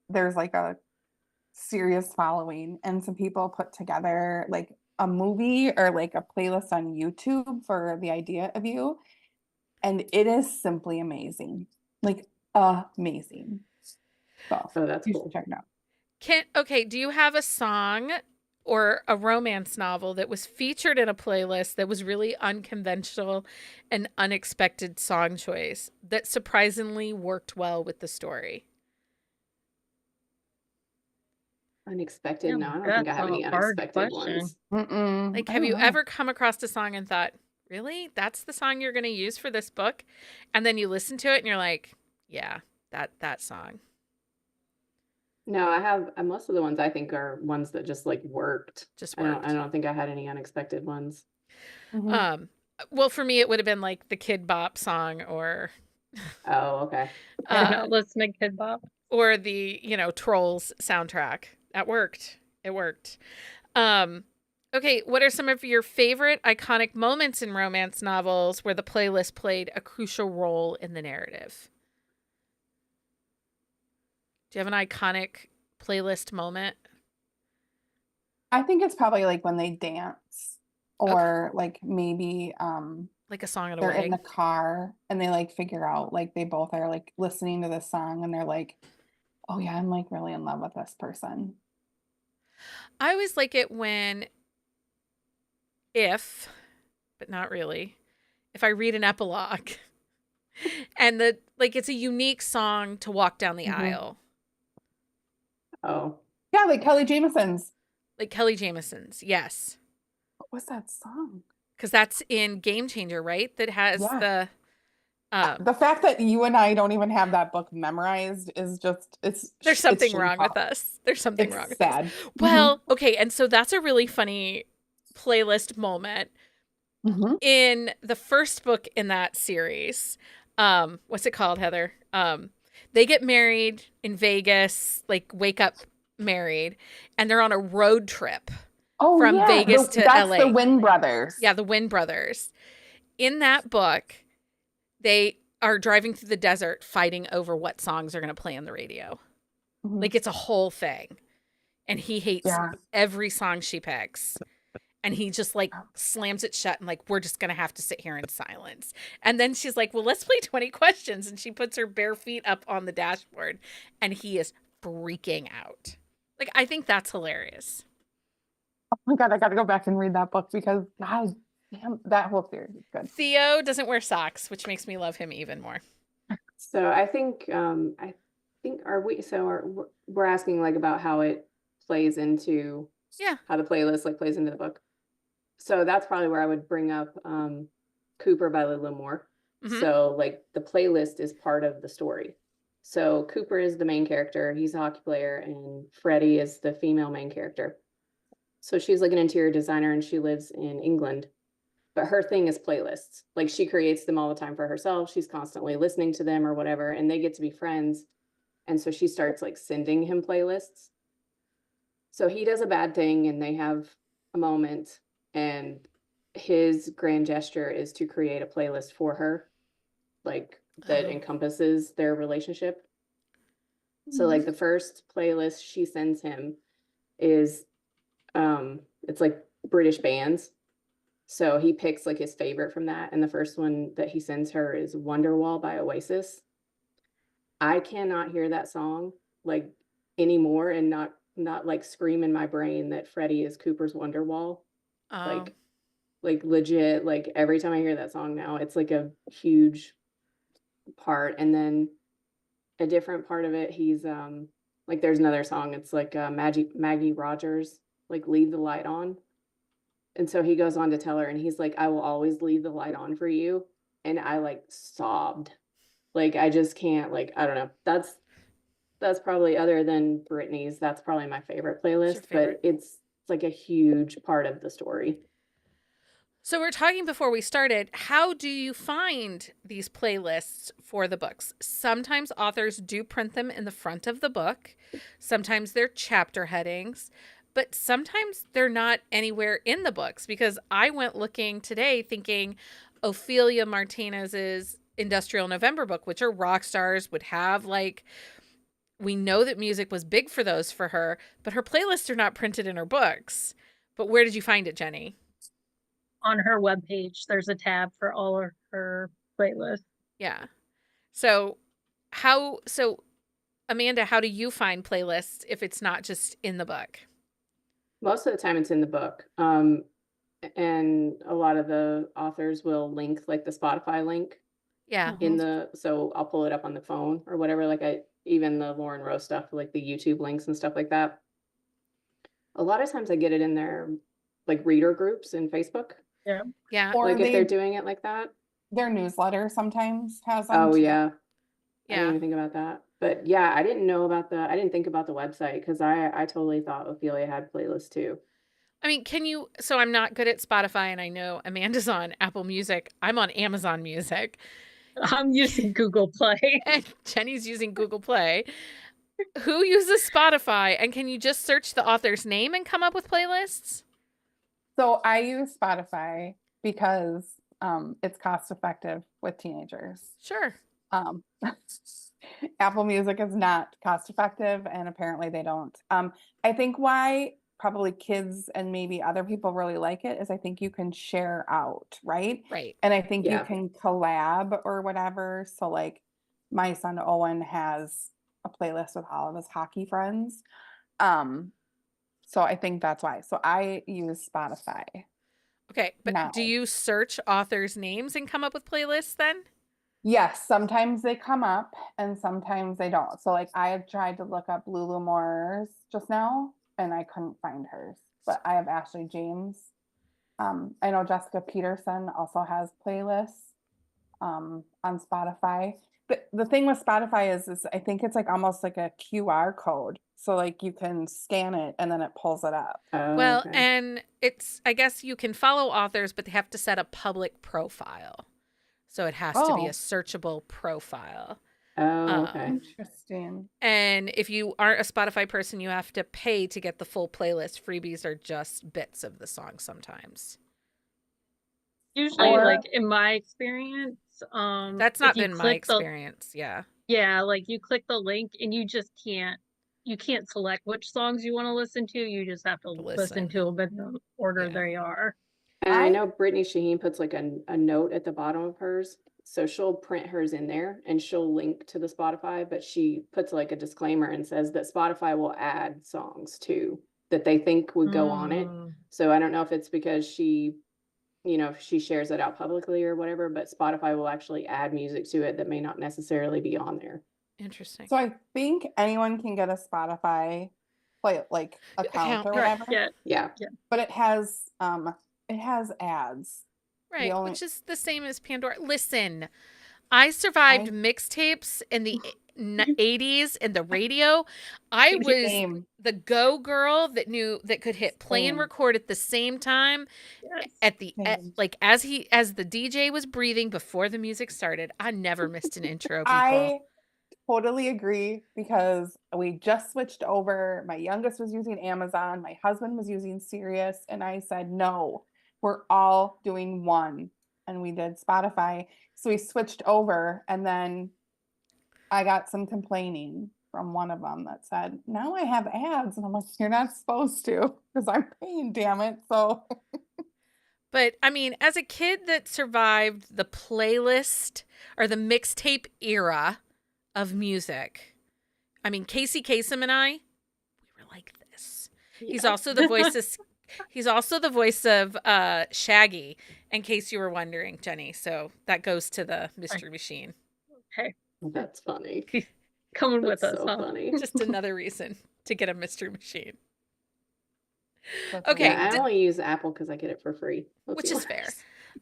There's like a serious following, and some people put together like a movie or like a playlist on YouTube for The Idea of You. and it is simply amazing. Like amazing. So Oh, that's you cool. should check it out. Okay, do you have a song or a romance novel that was featured in a playlist that was really unconventional and unexpected song choice that surprisingly worked well with the story? Unexpected? Yeah, No, I don't think I that's have a any hard unexpected question. ones. Like, I have don't you know. ever come across a song and thought, really? That's the song you're going to use for this book? And then you listen to it and you're like, yeah, that song. No, I have most of the ones I think are ones that just like worked. Just I worked. don't think I had any unexpected ones. Mhm. Well, for me, it would have been like the Kid Bop song or Oh, okay. Listening Kid Bop. or the, Trolls soundtrack. That worked. It worked. Okay, what are some of your favorite iconic moments in romance novels where the playlist played a crucial role in the narrative? Do you have an iconic playlist moment? I think it's probably like when they dance or like maybe Like a song at a they're in wedding? the car and they like figure out like they both are like listening to this song and they're like, oh yeah, I'm like really in love with this person. I always like it when, but not really, if I read an epilogue and it's a unique song to walk down the Mhm. aisle. Oh, Yeah, like Kelly Jameson's. Like Kelly Jameson's, yes. What was that song? Because that's in Game Changer, right? That has Yeah. the The fact that you and I don't even have that book memorized is just there's something it's wrong with shameful. us. There's something It's wrong with us. sad. Well, okay, and so that's a really funny playlist moment. Mhm. In the first book in that series, what's it called, Heather? They get married in Vegas, like wake up married, and they're on a road trip Oh from yeah, Vegas to that's LA. the Wynn brothers. Yeah, the Wynn brothers. In that book, they are driving through the desert fighting over what songs are going to play on the radio. Mhm. Like it's a whole thing. And he hates Yeah. every song she picks. And he just like slams it shut and like, we're just going to have to sit here in silence. And then she's like, well, let's play 20 questions. And she puts her bare feet up on the dashboard and he is freaking out. Like, I think that's hilarious. Oh my God, I got to go back and read that book because God damn, that whole series is good. Theo doesn't wear socks, which makes me love him even more. so I think we're asking like about how it plays into Yeah. how the playlist like plays into the book. So that's probably where I would bring up Cooper by Lila Moore. Mhm. So like the playlist is part of the story. So Cooper is the main character, he's a hockey player, and Freddie is the female main character. So she's like an interior designer and she lives in England. But her thing is playlists. Like she creates them all the time for herself. She's constantly listening to them or whatever, and they get to be friends. And so she starts like sending him playlists. So he does a bad thing and they have a moment, and his grand gesture is to create a playlist for her, like that Oh. encompasses their relationship. So like the first playlist she sends him is it's like British bands. So he picks like his favorite from that, and the first one that he sends her is Wonderwall by Oasis. I cannot hear that song like anymore and not like scream in my brain that Freddie is Cooper's Wonderwall. Oh. Like legit, like every time I hear that song now, it's like a huge part. And then a different part of it, he's like there's another song, it's like Maggie Rogers, like Leave the Light On. And so he goes on to tell her and he's like, I will always leave the light on for you. And I like sobbed. Like I just can't, like, I don't know. That's probably, other than Britney's, that's probably my favorite playlist, favorite? but it's like a huge part of the story. So we're talking before we started, how do you find these playlists for the books? Sometimes authors do print them in the front of the book. Sometimes they're chapter headings, but sometimes they're not anywhere in the books, because I went looking today thinking Ophelia Martinez's Industrial November book, which are rock stars, would have like, we know that music was big for those for her, but her playlists are not printed in her books. But where did you find it, Jenny? On her webpage, there's a tab for all of her playlist. Yeah. So Amanda, how do you find playlists if it's not just in the book? Most of the time it's in the book. And a lot of the authors will link like the Spotify link Yeah. in so I'll pull it up on the phone or whatever. Even the Lauren Rose stuff, like the YouTube links and stuff like that. A lot of times I get it in their like reader groups in Facebook. Yeah. Yeah. Or Like if they're doing it like that. their newsletter sometimes has them. Oh too. yeah. I didn't Yeah. even think about that. But yeah, I didn't think about the website because I totally thought Ophelia had playlists too. I mean, so I'm not good at Spotify, and I know Amanda's on Apple Music. I'm on Amazon Music. I'm using Google Play. And Jenny's using Google Play. Who uses Spotify? And can you just search the author's name and come up with playlists? So I use Spotify because it's cost effective with teenagers. Sure. Apple Music is not cost effective, and apparently they don't. I think why probably kids and maybe other people really like it is I think you can share out, right? Right. And I think you Yeah. can collab or whatever. So like my son Owen has a playlist with all of his hockey friends. So I think that's why. So I use Spotify. Okay. But Now. do you search authors' names and come up with playlists then? Yes, sometimes they come up and sometimes they don't. So like I have tried to look up Lulu Moore's just now and I couldn't find hers. But I have Ashley James. I know Jessica Peterson also has playlists on Spotify. The thing with Spotify is I think it's like almost like a QR code. So like you can scan it and then it pulls it up. Oh, Well, okay. and I guess you can follow authors, but they have to set a public profile. So it has to be a searchable profile. Oh, okay. Interesting. And if you aren't a Spotify person, you have to pay to get the full playlist. Freebies are just bits of the song sometimes. Usually, Or- like in my experience, That's if not you been my click the- experience. Yeah. Yeah, like you click the link and you just can't select which songs you want to listen to. You just have to listen to them in the order Yeah. they are. And I know Brittany Shaheen puts like a note at the bottom of hers. So she'll print hers in there and she'll link to the Spotify, but she puts like a disclaimer and says that Spotify will add songs too that they think would go on it. So I don't know if it's because she shares it out publicly or whatever, but Spotify will actually add music to it that may not necessarily be on there. Interesting. So I think anyone can get a Spotify account or Right. whatever. Yeah. But it has ads. Right, only- which is the same as Pandora. Listen, I survived mixtapes in the 80s and the radio. I was Same. the go girl that could hit play and Same. record at the same time. Yes. Same. Like as the DJ was breathing before the music started. I never missed an intro, people. I totally agree because we just switched over. My youngest was using Amazon. My husband was using Sirius. And I said, no, we're all doing one. And we did Spotify. So we switched over. And then I got some complaining from one of them that said, now I have ads. And I'm like, you're not supposed to because I'm paying, damn it. So But I mean, as a kid that survived the playlist or the mixtape era of music, I mean, Casey Kasem and I, we were like this. He's also the voice of Shaggy, in case you were wondering, Jenny. So that goes to the Mystery Machine. Okay. That's funny. Coming That's with us, so huh? funny. Just another reason to get a Mystery Machine. that's Okay, Yeah, I only use Apple because I get it for free. Let's which be is fair.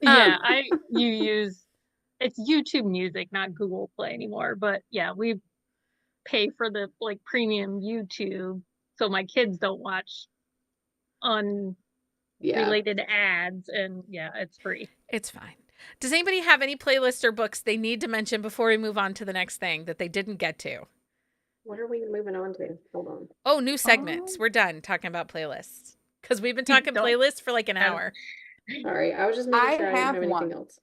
Yeah, it's YouTube Music, not Google Play anymore. But yeah, we pay for the like premium YouTube, so my kids don't watch unrelated ads, and yeah, it's free. It's fine. Does anybody have any playlists or books they need to mention before we move on to the next thing that they didn't get to? What are we moving on to? Hold on. Oh, new segments. We're done talking about playlists because we've been talking playlists for like an hour. All right. I was just making sure I didn't have anything one. else.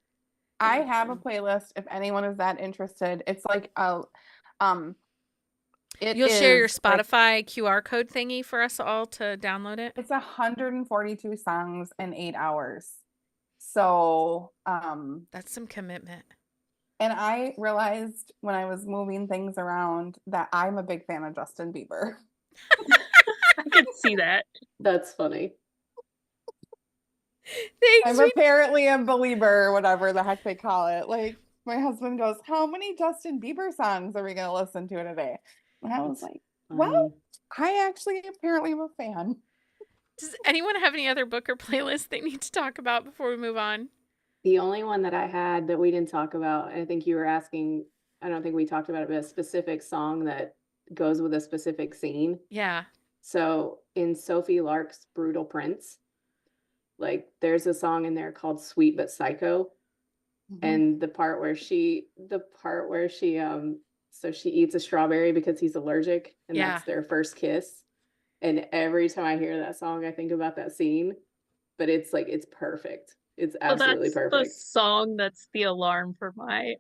I have a playlist if anyone is that interested. It's like You'll share your is, like, Spotify QR code thingy for us all to download it. it's 142 songs in 8 hours. So That's some commitment. And I realized when I was moving things around that I'm a big fan of Justin Bieber. I could see that. That's funny. Thanks, I'm apparently a believer, or whatever the heck they call it. Like, my husband goes, "How many Justin Bieber songs are we going to listen to today?" And I was like, "Well, Funny. I actually apparently am a fan." Does anyone have any other book or playlist they need to talk about before we move on? The only one that I had that we didn't talk about, I think you were asking, I don't think we talked about it, but a specific song that goes with a specific scene. Yeah. So in Sophie Lark's Brutal Prince, like there's a song in there called Sweet But Psycho. And the part where she so she eats a strawberry because he's allergic, and Yeah. that's their first kiss. And every time I hear that song, I think about that scene. But it's like it's perfect. It's Well, absolutely that's the perfect. song that's the alarm for my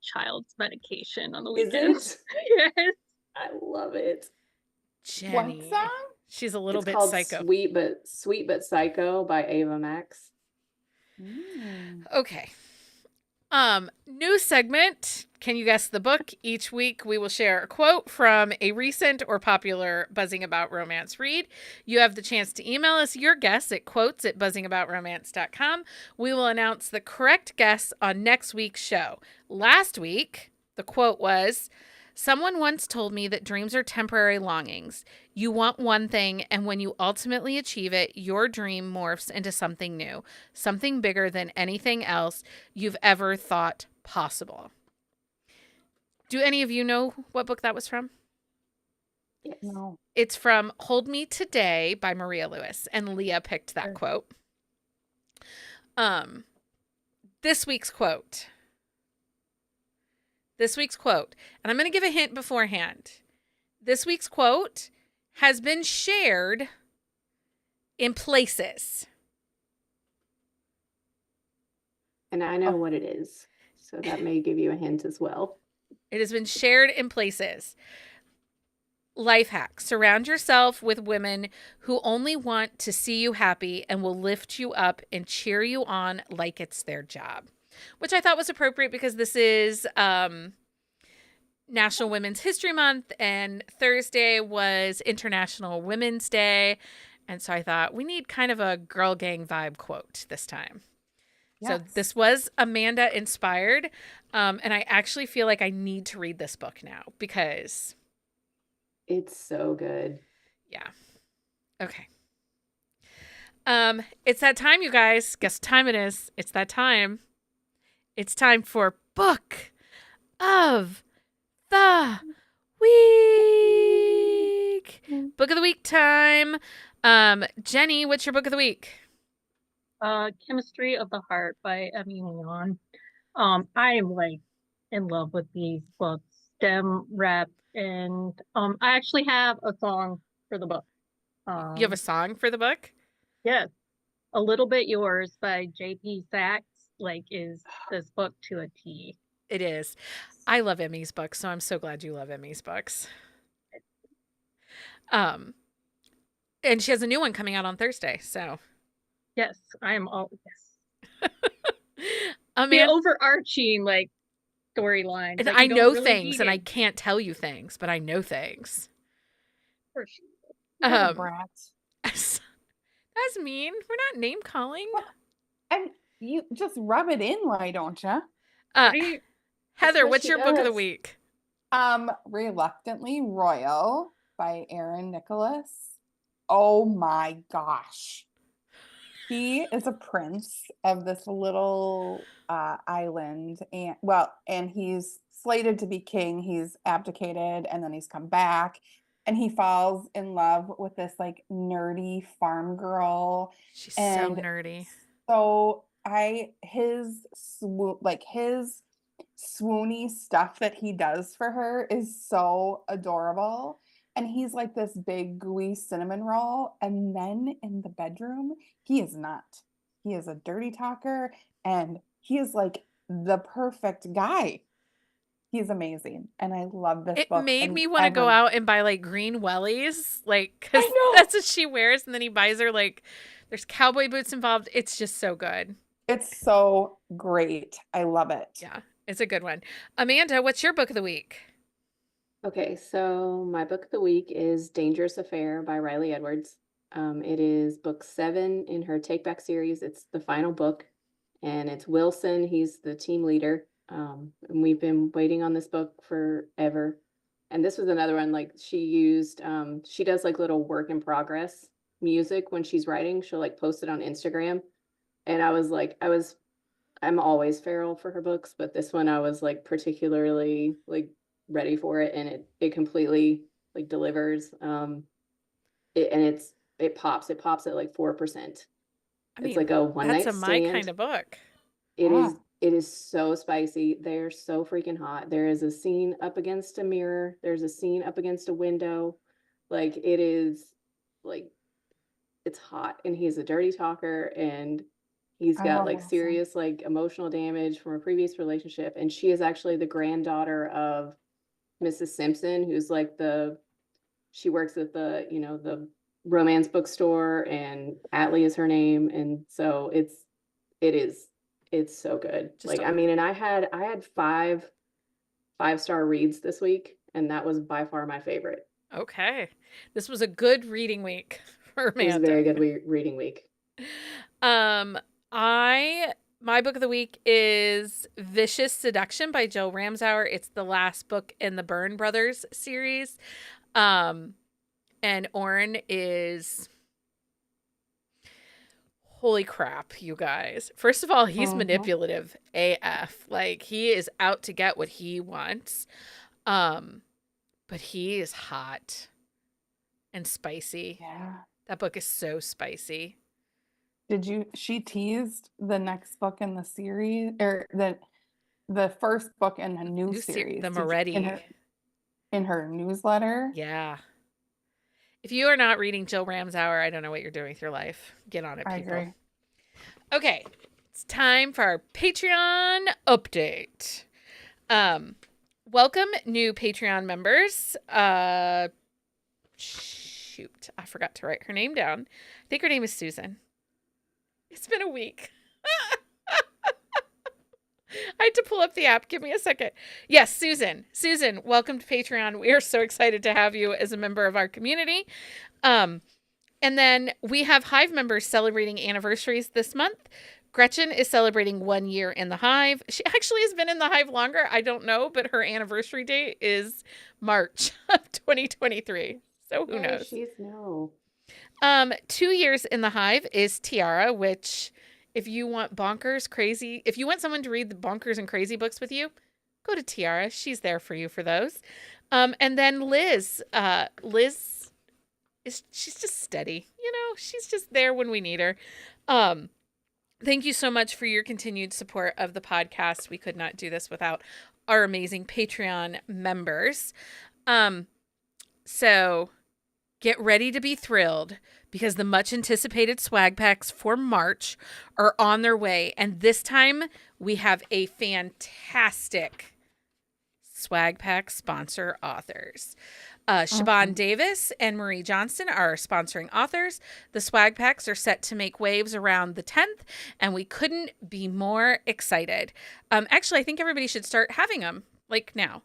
child's medication on the Is weekends. it? Yes. I love it. Jenny. What song? She's a little It's bit called psycho. Sweet But Psycho by Ava Max. Okay. New segment. Can you guess the book? Each week we will share a quote from a recent or popular Buzzing About Romance read. You have the chance to email us your guess at quotes@buzzingaboutromance.com. We will announce the correct guess on next week's show. Last week, the quote was, "Someone once told me that dreams are temporary longings. You want one thing, and when you ultimately achieve it, your dream morphs into something new, something bigger than anything else you've ever thought possible." Do any of you know what book that was from? Yes. No. It's from Hold Me Today by Maria Lewis, and Leah picked that quote. This week's quote. And I'm going to give a hint beforehand. This week's quote has been shared in places. And I know what it is. So that may give you a hint as well. It has been shared in places. Life hack. Surround yourself with women who only want to see you happy and will lift you up and cheer you on like it's their job. Which I thought was appropriate because this is National Women's History Month, and Thursday was International Women's Day. And so I thought we need kind of a girl gang vibe quote this time. Yes. So this was Amanda inspired. And I actually feel like I need to read this book now because It's so good. yeah. Okay. It's that time, you guys. Guess what time it is? It's that time. It's time for Book of the Week. Book of the Week time. Jenny, what's your book of the week? Chemistry of the Heart by Emmy Leon. I am like in love with these books, STEM rep, and I actually have a song for the book. You have a song for the book? Yes, A Little Bit Yours by J.P. Sachs is this book to a T. It is. I love Emmy's books, so I'm so glad you love Emmy's books. And she has a new one coming out on Thursday, so. Yes, I am all yes. The The overarching storyline. And I know things, and I can't tell you things, but I know things. For sure. Brats. That's mean. We're not name calling. And you just rub it in, why don't you? Heather, what what's she your book of the does. week? Reluctantly Royal by Aaron Nicholas. Oh my gosh. He is a prince of this little island, and he's slated to be king. He's abdicated and then he's come back, and he falls in love with this nerdy farm girl. She's so And nerdy. So his swoony stuff that he does for her is so adorable. And he's like this big gooey cinnamon roll. And then in the bedroom, he is not. He is a dirty talker, and he is like the perfect guy. He's amazing. And I love this book. It made and me want to go out and buy green wellies, because I know. that's what she wears. And then he buys her there's cowboy boots involved. It's just so good. It's so great. I love it. Yeah. It's a good one. Amanda, what's your book of the week? Okay, so my book of the week is Dangerous Affair by Riley Edwards. It is book 7 in her Take Back series. It's the final book, and it's Wilson. He's the team leader. And we've been waiting on this book forever. And this was another one, like she does like little work in progress music when she's writing. She'll like post it on Instagram. And I'm always feral for her books, but this one I was like particularly like ready for it, and it completely like delivers. It pops at like 4%. I It's mean, like a one that's night my kind stand. of book. Yeah. It is so spicy. They're so freaking hot. There is a scene up against a mirror. There's a scene up against a window. Like it is like it's hot, and he's a dirty talker, and he's I got love like Wilson. serious like emotional damage from a previous relationship, and she is actually the granddaughter of Mrs. Simpson, who's like she works at the romance bookstore, and Atlee is her name, and so it is it's so good. Just Like I mean, and I had five-star reads this week, and that was by far my favorite. okay. This was a good reading week for It was a Amanda. very good reading week. Um, my book of the week is Vicious Seduction by Jill Ramsauer. It's the last book in the Byrne Brothers series. And Oren is holy crap, you guys. First of all, he's manipulative AF. Like he is out to get what he wants. But he is hot and spicy. Yeah. That book is so spicy. She teased the next book in the series, or the first book in a new series. The Moretti. In her newsletter. Yeah. If you are not reading Jill Ramsauer, I don't know what you're doing with your life. Get on it, I people. agree. Okay. It's time for our Patreon update. Welcome new Patreon members. Shoot, I forgot to write her name down. I think her name is Susan. It's been a week. I had to pull up the app. Give me a second. Yes, Susan. Susan, welcome to Patreon. We are so excited to have you as a member of our community. And then we have Hive members celebrating anniversaries this month. Gretchen is celebrating 1 year in the Hive. She actually has been in the Hive longer. I don't know, but her anniversary date is March of 2023. So who knows? No. 2 years in the Hive is Tiara, which if you want if you want someone to read the bonkers and crazy books with you, go to Tiara. She's there for you for those. And then Liz. She's just steady. She's just there when we need her. Thank you so much for your continued support of the podcast. We could not do this without our amazing Patreon members. So get ready to be thrilled because the much anticipated swag packs for March are on their way. And this time we have a fantastic swag pack sponsor authors. Siobhan Davis and Marie Johnston are sponsoring authors. The swag packs are set to make waves around the 10th, and we couldn't be more excited. Actually, I think everybody should start having them, like now.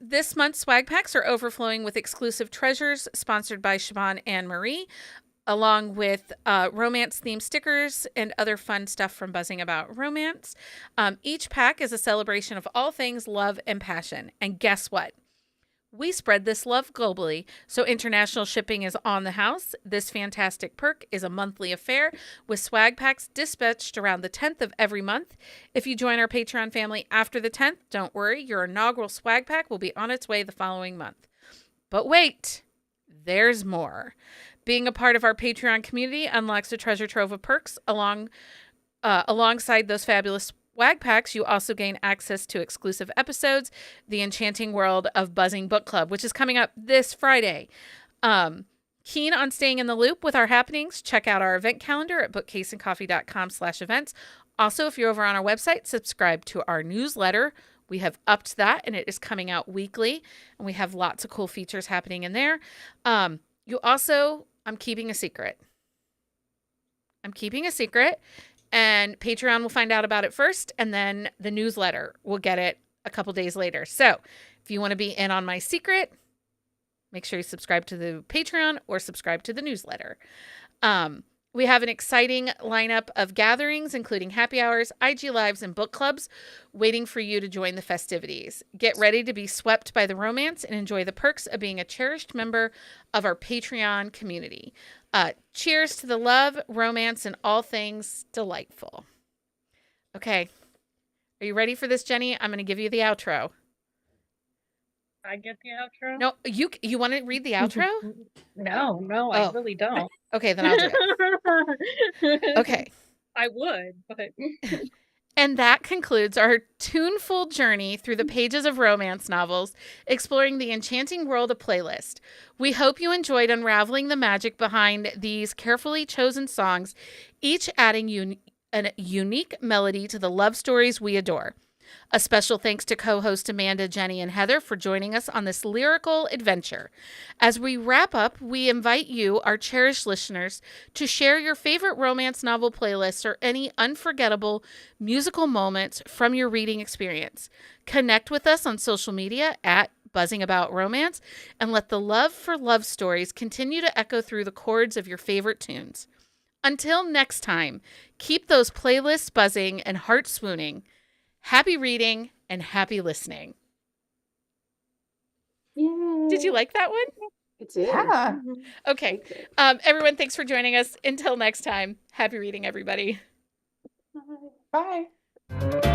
This month's swag packs are overflowing with exclusive treasures sponsored by Siobhan and Marie, along with romance-themed stickers and other fun stuff from Buzzing About Romance. Each pack is a celebration of all things love and passion. And guess what? We spread this love globally, so international shipping is on the house. This fantastic perk is a monthly affair with swag packs dispatched around the 10th of every month. If you join our Patreon family after the 10th, don't worry, your inaugural swag pack will be on its way the following month. But wait, there's more. Being a part of our Patreon community unlocks a treasure trove of perks. Alongside those fabulous swag packs, you also gain access to exclusive episodes, The Enchanting World of Buzzing Book Club, which is coming up this Friday. Keen on staying in the loop with our happenings, check out our event calendar at bookcaseandcoffee.com/events. Also, if you're over on our website, subscribe to our newsletter. We have upped that, and it is coming out weekly, and we have lots of cool features happening in there. I'm keeping a secret. And Patreon will find out about it first, and then the newsletter will get it a couple days later. So if you want to be in on my secret, make sure you subscribe to the Patreon or subscribe to the newsletter. We have an exciting lineup of gatherings, including happy hours, IG Lives, and book clubs waiting for you to join the festivities. Get ready to be swept by the romance and enjoy the perks of being a cherished member of our Patreon community. Cheers to the love, romance, and all things delightful. Okay. Are you ready for this, Jenny? I'm going to give you the outro. I get the outro? No, you want to read the outro? No, I really don't. Okay, then I'll do it. Okay. I would, but And that concludes our tuneful journey through the pages of romance novels, exploring the enchanting world of Playlist. We hope you enjoyed unraveling the magic behind these carefully chosen songs, each adding a unique melody to the love stories we adore. A special thanks to co-host Amanda, Jenny, and Heather for joining us on this lyrical adventure. As we wrap up, we invite you, our cherished listeners, to share your favorite romance novel playlists or any unforgettable musical moments from your reading experience. Connect with us on social media at Buzzing About Romance, and let the love for love stories continue to echo through the chords of your favorite tunes. Until next time, keep those playlists buzzing and heart swooning. Happy reading and happy listening. Yay. Did you like that one? It did. Yeah. Okay. Everyone, thanks for joining us. Until next time, happy reading, everybody. Bye. Bye.